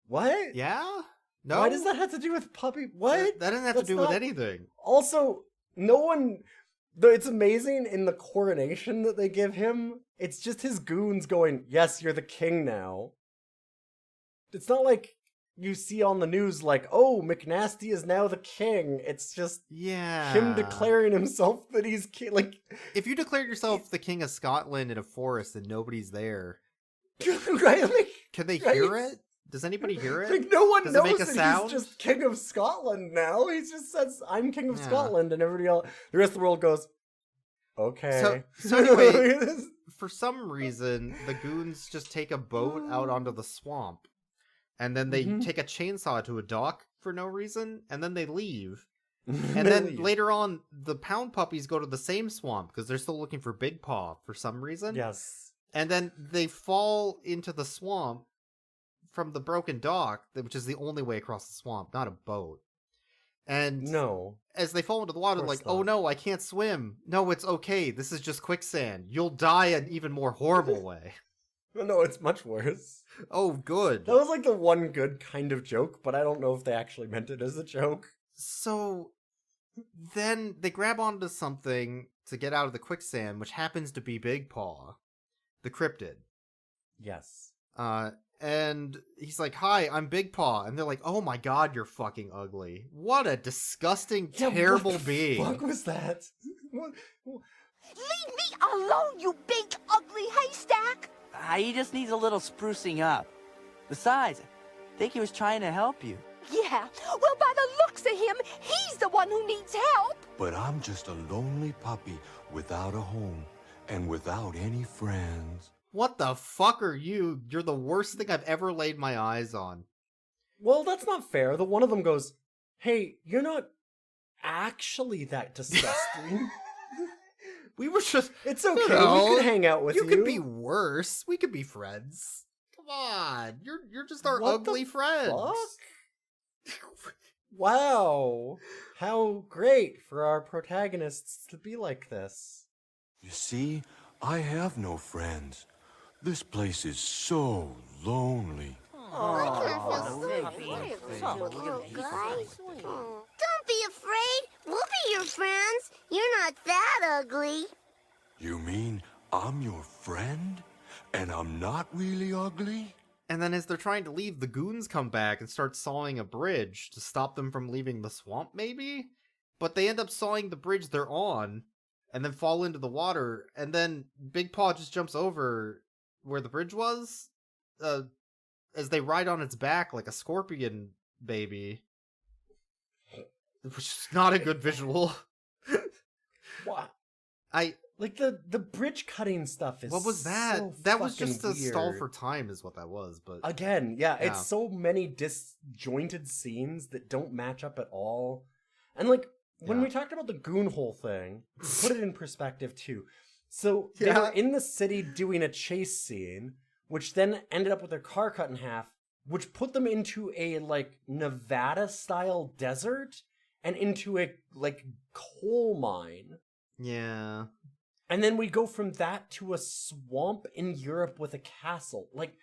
S1: What?
S2: Yeah? No?
S1: Why does that have to do with Puppy? What?
S2: That doesn't have to do with anything.
S1: Also, no one... It's amazing in the coronation that they give him. It's just his goons going, yes, you're the king now. It's not like you see on the news like, oh, McNasty is now the king. It's just him declaring himself that he's king. Like,
S2: if you declared yourself the King of Scotland in a forest and nobody's there,
S1: right? Like,
S2: can they hear it? Does anybody hear it?
S1: Like, no one
S2: Does
S1: knows
S2: it make a
S1: that
S2: sound?
S1: he's just King of Scotland now. He just says, I'm King of Scotland, and everybody else, the rest of the world goes, okay.
S2: So anyway, for some reason, the goons just take a boat out onto the swamp, and then they take a chainsaw to a dock for no reason, and then they leave. And then later on, the Pound Puppies go to the same swamp, because they're still looking for Big Paw for some reason.
S1: Yes.
S2: And then they fall into the swamp from the broken dock, which is the only way across the swamp, not a boat. And as they fall into the water, they're like, oh no, I can't swim. No, it's okay. This is just quicksand. You'll die an even more horrible way.
S1: No, it's much worse.
S2: Oh, good.
S1: That was like the one good kind of joke, but I don't know if they actually meant it as a joke.
S2: So then they grab onto something to get out of the quicksand, which happens to be Big Paw, the cryptid.
S1: Yes.
S2: And he's like, hi, I'm Big Paw. And they're like, oh my god, you're fucking ugly. What a disgusting, terrible being.
S1: What the fuck was that?
S11: Leave me alone, you big, ugly haystack!
S5: He just needs a little sprucing up. Besides, I think he was trying to help you.
S11: Yeah, well, by the looks of him, he's the one who needs help.
S3: But I'm just a lonely puppy without a home and without any friends.
S2: What the fuck are you? You're the worst thing I've ever laid my eyes on.
S1: Well, that's not fair. The one of them goes, hey, you're not actually that disgusting.
S2: We were just...
S1: It's okay, we could hang out with you.
S2: You could be worse. We could be friends. Come on. You're just our ugly friends.
S1: Fuck? Wow. How great for our protagonists to be like this.
S3: You see, I have no friends. This place is so lonely.
S6: Don't be afraid. We'll be your friends. You're not that ugly.
S3: You mean I'm your friend? And I'm not really ugly?
S2: And then as they're trying to leave, the goons come back and start sawing a bridge to stop them from leaving the swamp, maybe? But they end up sawing the bridge they're on, and then fall into the water, and then Big Paw just jumps over where the bridge was, as they ride on its back like a scorpion baby. Which is not a good visual.
S1: What?
S2: Like
S1: the bridge cutting stuff is
S2: what was that?
S1: So
S2: that was just a
S1: weird.
S2: stall for time is what that was, but
S1: again, it's so many disjointed scenes that don't match up at all. And like when we talked about the goon hole thing, put it in perspective too. So they were in the city doing a chase scene, which then ended up with their car cut in half, which put them into a, like, Nevada-style desert and into a, like, coal mine.
S2: Yeah.
S1: And then we go from that to a swamp in Europe with a castle. Like,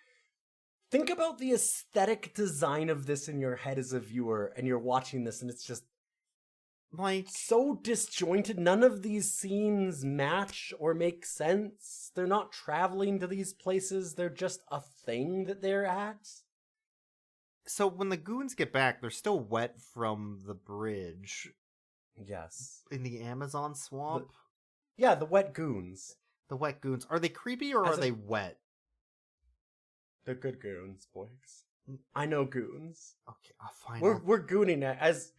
S1: think about the aesthetic design of this in your head as a viewer, and you're watching this, and it's just,
S2: like,
S1: so disjointed. None of these scenes match or make sense. They're not traveling to these places. They're just a thing that they're at.
S2: So when the goons get back, they're still wet from the bridge.
S1: Yes.
S2: In the Amazon swamp?
S1: Yeah, the wet goons.
S2: The wet goons. Are they creepy or are they wet?
S1: They're good goons, boys. I know goons.
S2: Okay, I'll find
S1: We're
S2: out.
S1: gooning it. As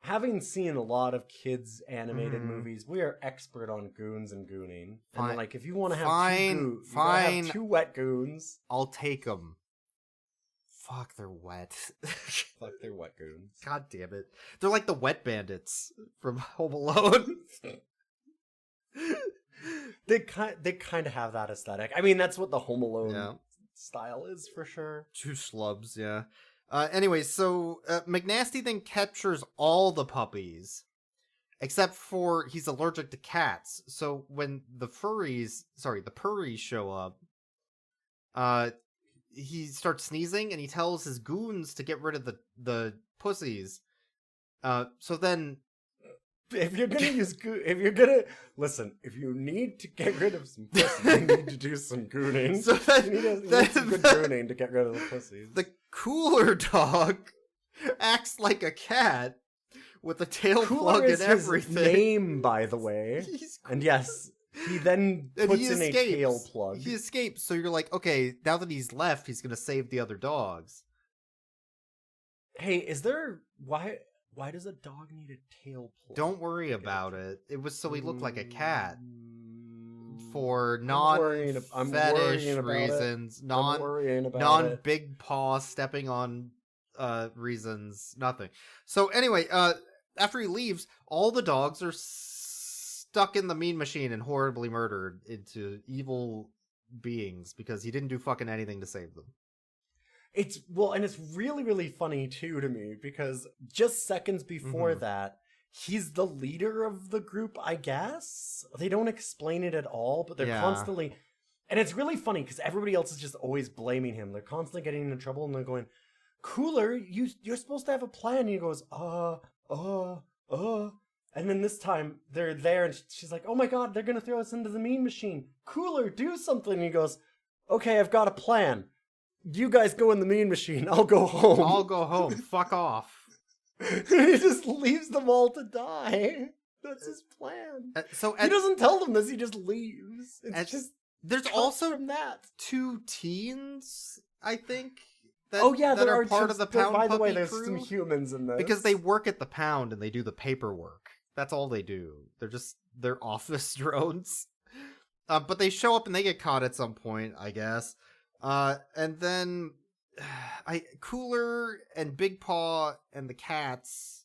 S1: having seen a lot of kids animated movies, we are expert on goons and gooning.
S2: Fine.
S1: And like, if you want to have two wet goons,
S2: I'll take them. Fuck, they're wet.
S1: Fuck, they're wet goons.
S2: God damn it. They're like the wet bandits from Home Alone.
S1: They kind of have that aesthetic. I mean, that's what the Home Alone style is for sure.
S2: Two schlubs, yeah. Anyway, so McNasty then captures all the puppies, except for he's allergic to cats. So when the purries show up, he starts sneezing and he tells his goons to get rid of the pussies. So then,
S1: if you're gonna if you need to get rid of some pussies, you need to do some gooning.
S2: So
S1: you need some good gooning to get rid of the pussies.
S2: The Cooler dog acts like a cat with a tail plug and everything.
S1: His name, by the way. And yes, he then puts in a tail plug.
S2: He escapes, so you're like, okay, now that he's left, he's gonna save the other dogs.
S1: Hey, why does a dog need a tail plug?
S2: Don't worry about it. It was so he looked like a cat. For non-fetish reasons, non-big paw stepping on reasons, nothing. So anyway, after he leaves, all the dogs are stuck in the mean machine and horribly murdered into evil beings because he didn't do fucking anything to save them.
S1: And it's really, really funny too to me because just seconds before that, he's the leader of the group, I guess. They don't explain it at all, but they're constantly... And it's really funny because everybody else is just always blaming him. They're constantly getting into trouble and they're going, Cooler, you're supposed to have a plan. And he goes, And then this time they're there and she's like, oh my god, they're going to throw us into the mean machine. Cooler, do something. And he goes, okay, I've got a plan. You guys go in the mean machine. I'll go home.
S2: Fuck off.
S1: He just leaves them all to die. That's his plan. He doesn't tell them this. He just leaves.
S2: There's also from that 2 teens, I think. That
S1: there
S2: are part of the Pound Puppy
S1: By the way, there's
S2: crew.
S1: some humans in this
S2: because they work at the Pound and they do the paperwork. That's all they do. They're office drones. But they show up and they get caught at some point, I guess. And then Cooler and Big Paw and the cats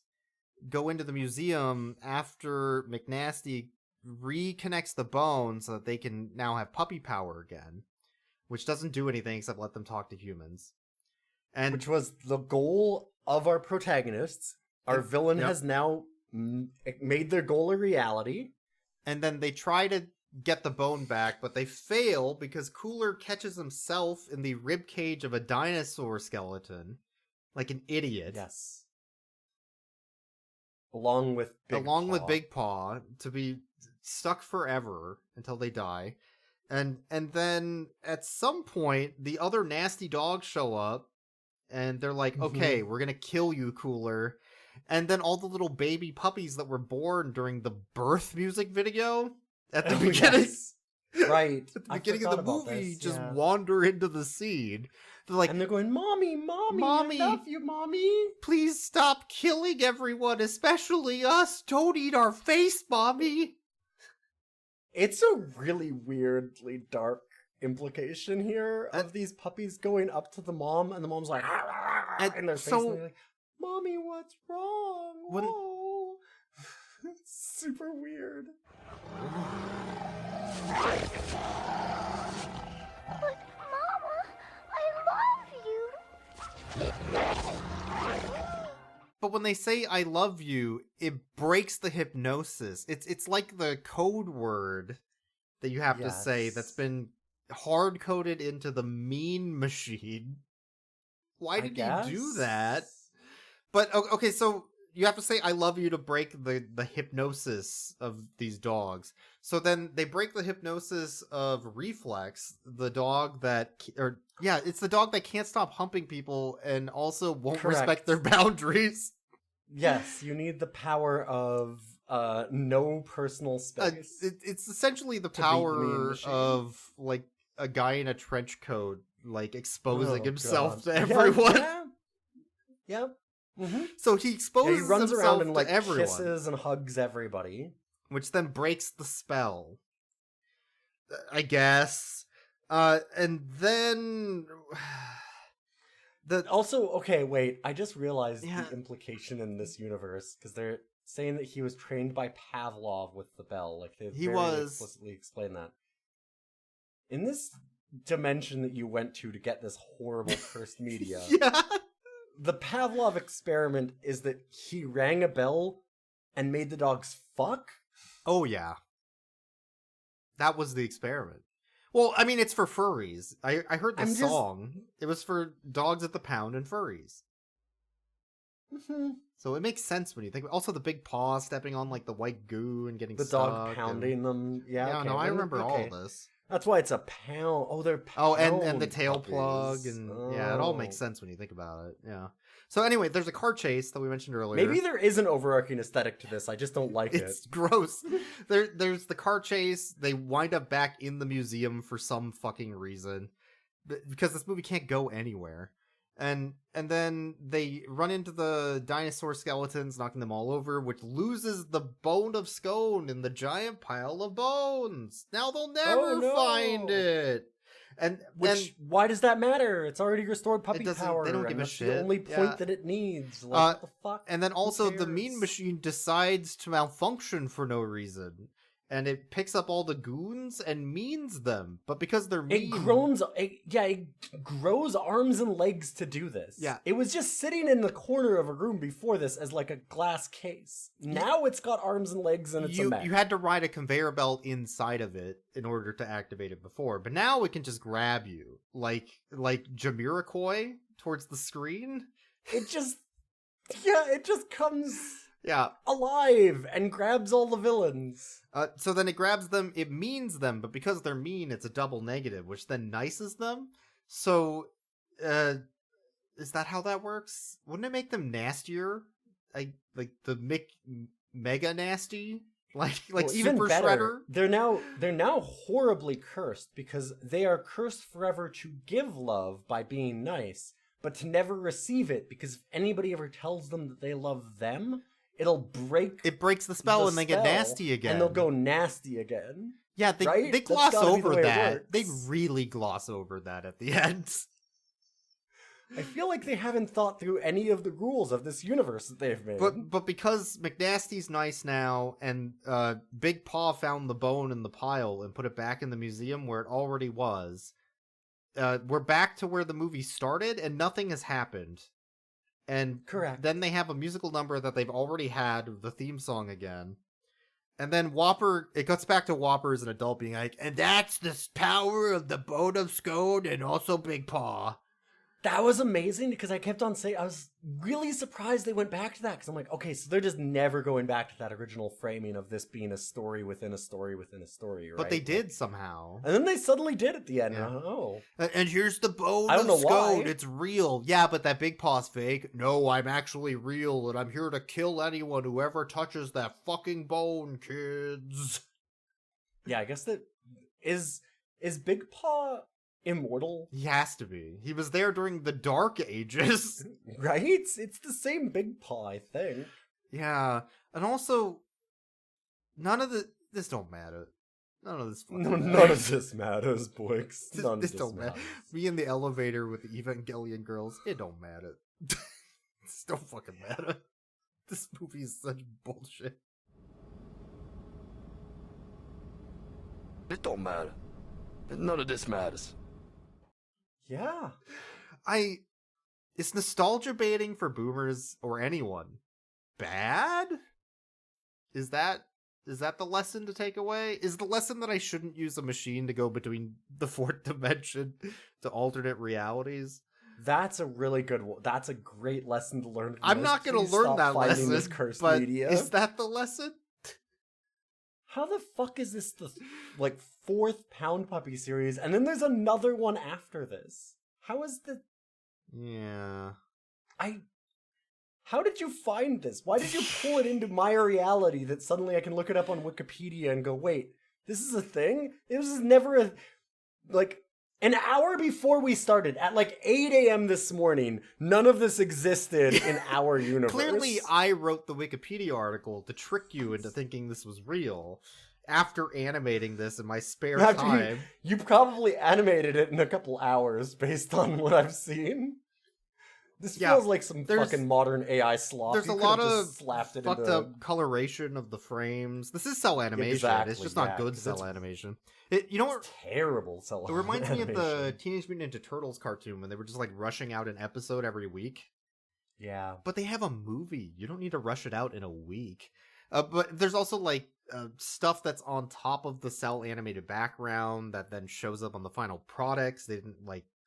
S2: go into the museum after McNasty reconnects the bone so that they can now have puppy power again, which doesn't do anything except let them talk to humans. And
S1: which was the goal of our protagonists. Our villain has now made their goal a reality.
S2: And then they try to get the bone back, but they fail because Cooler catches himself in the rib cage of a dinosaur skeleton, like an idiot.
S1: Yes. Along with Big
S2: Paw to be stuck forever until they die. And then at some point the other nasty dogs show up and they're like, okay, we're gonna kill you, Cooler. And then all the little baby puppies that were born during the birth music video at the beginning,
S1: right?
S2: At the beginning of the movie, just wander into the scene. They're like,
S1: and they're going, "Mommy, I love you, Mommy.
S2: Please stop killing everyone, especially us. Don't eat our face, Mommy."
S1: It's a really weirdly dark implication here of these puppies going up to the mom, and the mom's like, in their face, and they're like, "Mommy, what's wrong?" Whoa. It's super weird.
S6: But, Mama, I love you.
S2: but when they say "I love you," it breaks the hypnosis. It's like the code word that you have to say that's been hard coded into the mean machine. Why did he do that? But okay, so you have to say "I love you" to break the hypnosis of these dogs. So then they break the hypnosis of Reflex, the dog that, it's the dog that can't stop humping people and also won't respect their boundaries.
S1: Yes, you need the power of no personal space.
S2: It's essentially the power of like a guy in a trench coat, like exposing himself to everyone.
S1: Yeah. Mm-hmm.
S2: So he exposes
S1: he runs
S2: himself
S1: around and like
S2: to everyone,
S1: kisses and hugs everybody,
S2: which then breaks the spell, I guess. And then
S1: I just realized the implication in this universe, because they're saying that he was trained by Pavlov with the bell. Like they explicitly explained that. In this dimension that you went to get this horrible cursed media. The Pavlov experiment is that he rang a bell and made the dogs fuck?
S2: Oh, yeah. That was the experiment. Well, I mean, it's for furries. I heard the song. It was for dogs at the pound and furries.
S1: Mm-hmm.
S2: So it makes sense when you think. Also, the big paw stepping on like the white goo and getting
S1: the dog pounding them. Yeah,
S2: no, I remember all of this.
S1: That's why it's a pound. Oh, they're
S2: pound. Oh, and the tail plug, and yeah, it all makes sense when you think about it. Yeah. So anyway, there's a car chase that we mentioned earlier.
S1: Maybe there is an overarching aesthetic to this. I just don't like it.
S2: It's gross. There's the car chase. They wind up back in the museum for some fucking reason, because this movie can't go anywhere. And then they run into the dinosaur skeletons, knocking them all over, which loses the bone of Scone in the giant pile of bones. Now they'll never find it. And
S1: why does that matter? It's already restored puppy power.
S2: They don't give a shit.
S1: The only point that it needs. Like, what the fuck?
S2: And then also the mean machine decides to malfunction for no reason. And it picks up all the goons and means them. But because they're mean...
S1: It grows arms and legs to do this.
S2: Yeah.
S1: It was just sitting in the corner of a room before this as like a glass case. Now it's got arms and legs and it's a mech.
S2: You had to ride a conveyor belt inside of it in order to activate it before. But now it can just grab you. Like Jamiroquai towards the screen.
S1: It just comes...
S2: Yeah.
S1: alive and grabs all the villains.
S2: So then it grabs them, it means them, but because they're mean, it's a double negative, which then nices them. So, is that how that works? Wouldn't it make them nastier? Like the mega nasty? Like
S1: even
S2: Super
S1: better,
S2: Shredder?
S1: They're now horribly cursed because they are cursed forever to give love by being nice, but to never receive it, because if anybody ever tells them that they love them, it breaks the spell
S2: and they get nasty again.
S1: And they'll go nasty again.
S2: Yeah,
S1: right?
S2: they gloss over that. They really gloss over that at the end.
S1: I feel like they haven't thought through any of the rules of this universe that they've made.
S2: But because McNasty's nice now, and Big Paw found the bone in the pile and put it back in the museum where it already was, we're back to where the movie started and nothing has happened. And
S1: correct.
S2: Then they have a musical number that they've already had, the theme song again. And then it cuts back to Whopper as an adult being like, and that's the power of the bone of Scone and also Big Paw.
S1: That was amazing because I kept on saying, I was really surprised they went back to that because I'm like, okay, so they're just never going back to that original framing of this being a story within a story within a story, right?
S2: But they did somehow.
S1: And then they suddenly did at the end.
S2: Yeah.
S1: Oh.
S2: And here's the bone
S1: I don't know
S2: of Scone.
S1: why.
S2: It's real. Yeah, but that Big Paw's fake. No, I'm actually real and I'm here to kill anyone who ever touches that fucking bone, kids.
S1: Yeah, I guess that is Big Paw immortal?
S2: He has to be. He was there during the Dark Ages.
S1: Right? It's the same Big Paw, I think.
S2: Yeah. And also, this don't matter. None of this
S1: none of this matters, boys. None of this
S2: don't
S1: matters.
S2: Me in the elevator with the Evangelion girls, it don't matter. This don't fucking matter. This movie is such bullshit.
S3: It don't matter. None of this matters.
S1: Yeah.
S2: Is nostalgia baiting for boomers or anyone bad? Is that the lesson to take away? Is the lesson that I shouldn't use a machine to go between the fourth dimension to alternate realities?
S1: That's a really good one. That's a great lesson to learn.
S2: I'm not going to learn that lesson,
S1: this cursed
S2: but
S1: media.
S2: is that the lesson?
S1: How the fuck is this the fourth Pound Puppy series, and then there's another one after this? How is the?
S2: Yeah.
S1: How did you find this? Why did you pull it into my reality that suddenly I can look it up on Wikipedia and go, wait, this is a thing? It was never a... An hour before we started, at 8 a.m. this morning, none of this existed in our universe.
S2: Clearly, I wrote the Wikipedia article to trick you into thinking this was real. After animating this in my spare time.
S1: You probably animated it in a couple hours based on what I've seen. This feels like some fucking modern AI slop.
S2: There's a lot of fucked up coloration of the frames. This is cell animation.
S1: Exactly,
S2: it's just not good cell animation. You know what?
S1: Terrible cell animation.
S2: It reminds me of the Teenage Mutant Ninja Turtles cartoon when they were just rushing out an episode every week.
S1: Yeah.
S2: But they have a movie. You don't need to rush it out in a week. But there's also stuff that's on top of the cell animated background that then shows up on the final products. They didn't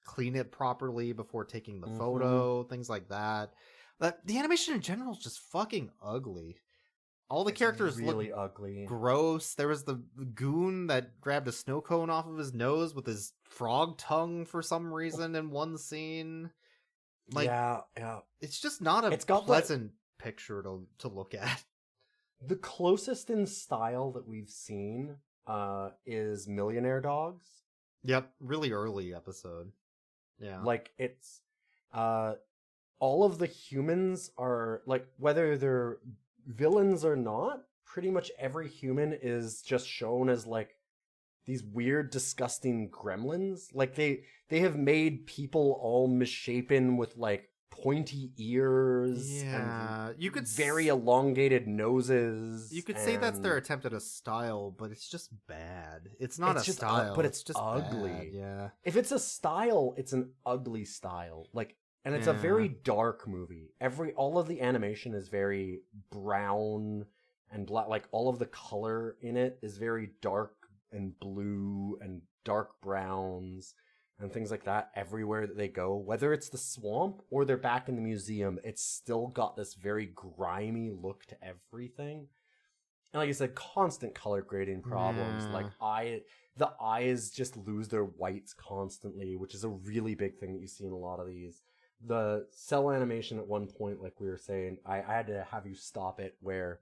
S2: clean it properly before taking the photo, things like that. The animation in general is just fucking ugly. All the characters
S1: really
S2: look
S1: ugly,
S2: gross. There was the goon that grabbed a snow cone off of his nose with his frog tongue for some reason in one scene.
S1: Yeah.
S2: It's just not a pleasant picture to look at.
S1: The closest in style that we've seen is Millionaire Dogs.
S2: Yep, really early episode. Yeah.
S1: It's all of the humans are whether they're villains or not, pretty much every human is just shown as these weird, disgusting gremlins. They have made people all misshapen with pointy ears.
S2: Yeah,
S1: and you could very elongated noses.
S2: You could say that's their attempt at a style, but it's just bad. It's not a style,
S1: but it's
S2: just
S1: ugly.
S2: Bad. Yeah.
S1: If it's a style, it's an ugly style. And it's a very dark movie. All of the animation is very brown and black. All of the color in it is very dark and blue and dark browns and things like that everywhere that they go. Whether it's the swamp or they're back in the museum, it's still got this very grimy look to everything. And like I said, constant color grading problems. The eyes just lose their whites constantly, which is a really big thing that you see in a lot of these. The cell animation at one point, like we were saying, I had to have you stop it where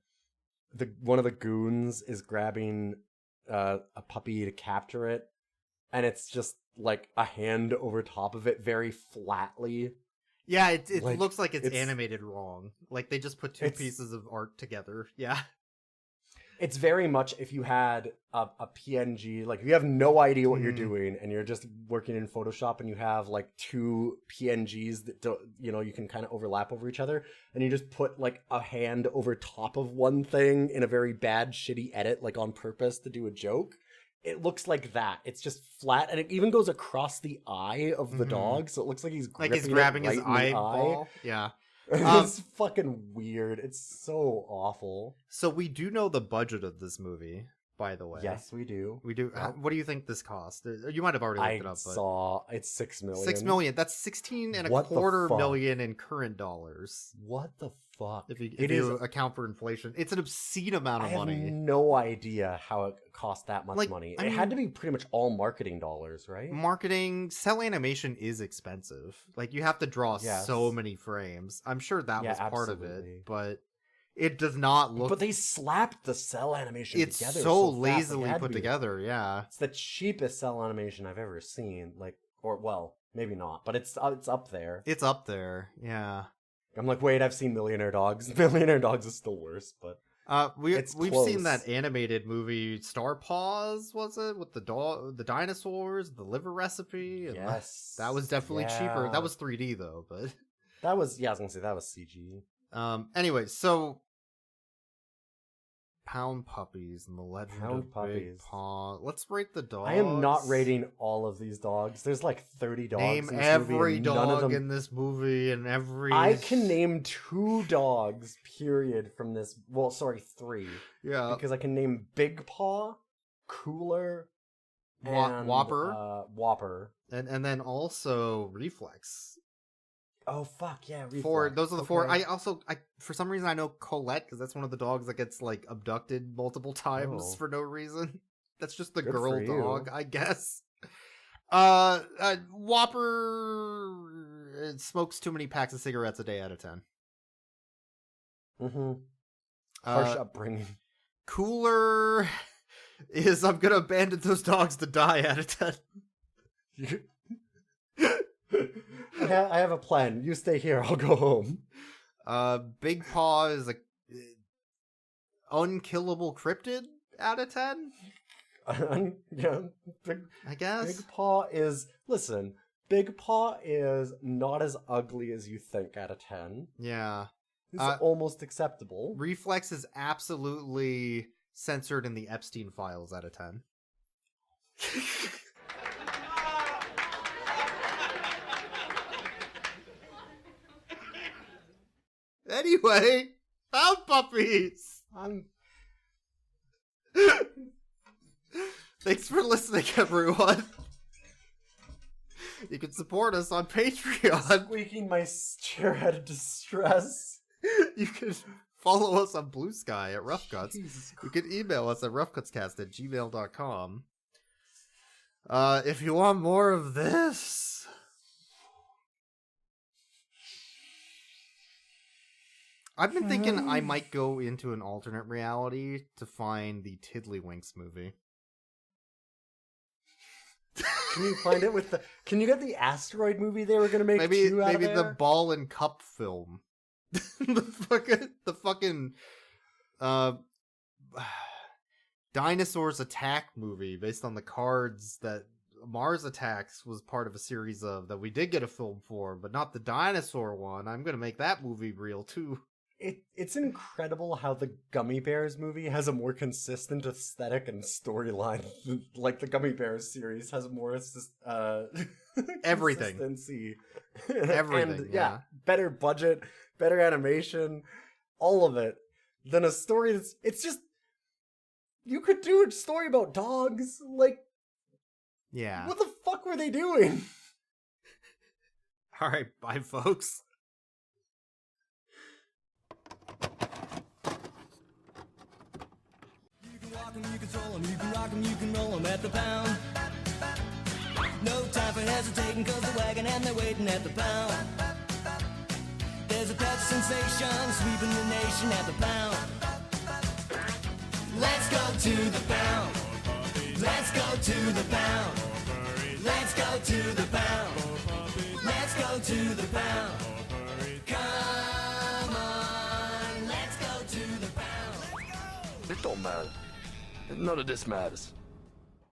S1: one of the goons is grabbing a puppy to capture it, and it's just a hand over top of it very flatly.
S2: Yeah, it looks like it's animated wrong. They just put two pieces of art together. Yeah.
S1: It's very much if you had a PNG, if you have no idea what you're doing and you're just working in Photoshop and you have two PNGs that don't, you can kind of overlap over each other, and you just put a hand over top of one thing in a very bad, shitty edit, on purpose to do a joke. It looks like that. It's just flat, and it even goes across the eye of the dog, so it looks like he's
S2: grabbing his eyeball. Yeah.
S1: It's fucking weird. It's so awful.
S2: So we do know the budget of this movie, by the way.
S1: Yes, we do.
S2: We do. What do you think this cost? You might have already looked it up.
S1: I saw it's $6 million.
S2: $6 million. That's 16.25 million in current dollars.
S1: What the fuck?
S2: If you account for inflation, it's an obscene amount of money.
S1: I have no idea how it cost that much money. It had to be pretty much all marketing dollars, right?
S2: Marketing, cell animation is expensive. You have to draw so many frames. I'm sure that was part of it, but it does not look.
S1: But they slapped the cell animation together.
S2: It's so lazily put together. Yeah,
S1: it's the cheapest cell animation I've ever seen. Maybe not, but it's up there.
S2: It's up there. Yeah.
S1: I'm wait, I've seen Millionaire Dogs. Millionaire Dogs is still worse, but
S2: we've seen that animated movie Star Paws, was it, with the dinosaurs, the liver recipe? And
S1: yes,
S2: that was definitely cheaper. That was 3D though, but
S1: that was I was gonna say that was CG.
S2: Anyway, so Pound Puppies and the Legend
S1: Pound
S2: of Big
S1: Puppies.
S2: Paw. Let's rate the dogs.
S1: I am not rating all of these dogs. There's like 30 dogs
S2: Name
S1: in this
S2: every
S1: movie, and none of
S2: dog
S1: them...
S2: in this movie and every...
S1: I can name 2 dogs, period, from this... Well, sorry, 3.
S2: Yeah.
S1: Because I can name Big Paw, Cooler, and...
S2: Whopper.
S1: Whopper.
S2: And then also Reflex.
S1: Oh, fuck, yeah, Reflex.
S2: Those are the 4. I for some reason I know Colette, because that's one of the dogs that gets like abducted multiple times for no reason. That's just the
S1: Good
S2: girl
S1: for you.
S2: dog, I guess. Whopper smokes too many packs of cigarettes a day out of 10.
S1: Mm-hmm. Harsh upbringing.
S2: Cooler is I'm gonna abandon those dogs to die out of 10.
S1: I have a plan. You stay here. I'll go home.
S2: Big Paw is a unkillable cryptid out of 10.
S1: Yeah,
S2: I guess.
S1: Big Paw is... Listen, Big Paw is not as ugly as you think out of 10.
S2: Yeah.
S1: It's almost acceptable.
S2: Reflex is absolutely censored in the Epstein files out of 10. Anyway, Pound Puppies! Thanks for listening, everyone. You can support us on Patreon.
S1: Squeaking my chair out of distress.
S2: You can follow us on Blue Sky at Rough Cuts. You can email us at roughcutscast@gmail.com. If you want more of this... I've been thinking I might go into an alternate reality to find the Tiddlywinks movie.
S1: Can you find it with the... Can you get the asteroid movie they were going to make
S2: maybe
S1: out of
S2: the Ball and Cup film. the fucking Dinosaurs Attack movie based on the cards that Mars Attacks was part of a series of that we did get a film for, but not the dinosaur one. I'm going to make that movie real too.
S1: It's incredible how the Gummy Bears movie has a more consistent aesthetic and storyline. Like the Gummy Bears series has more
S2: everything.
S1: Consistency.
S2: Everything,
S1: and,
S2: yeah.
S1: Better budget, better animation, all of it. Than a story that's... It's just... You could do a story about dogs. Like...
S2: Yeah.
S1: What the fuck were they doing?
S2: Alright, bye folks.
S14: You control them, you can rock them, you can roll them at the pound. No time for hesitating, cause they're wagging and they're waiting at the pound. There's a pet sensation sweeping the nation at the pound. Let's go to the pound. Let's go to the pound. Let's go to the pound. Let's go to the pound. Come on, let's go to the pound.
S8: It don't matter. None of this matters.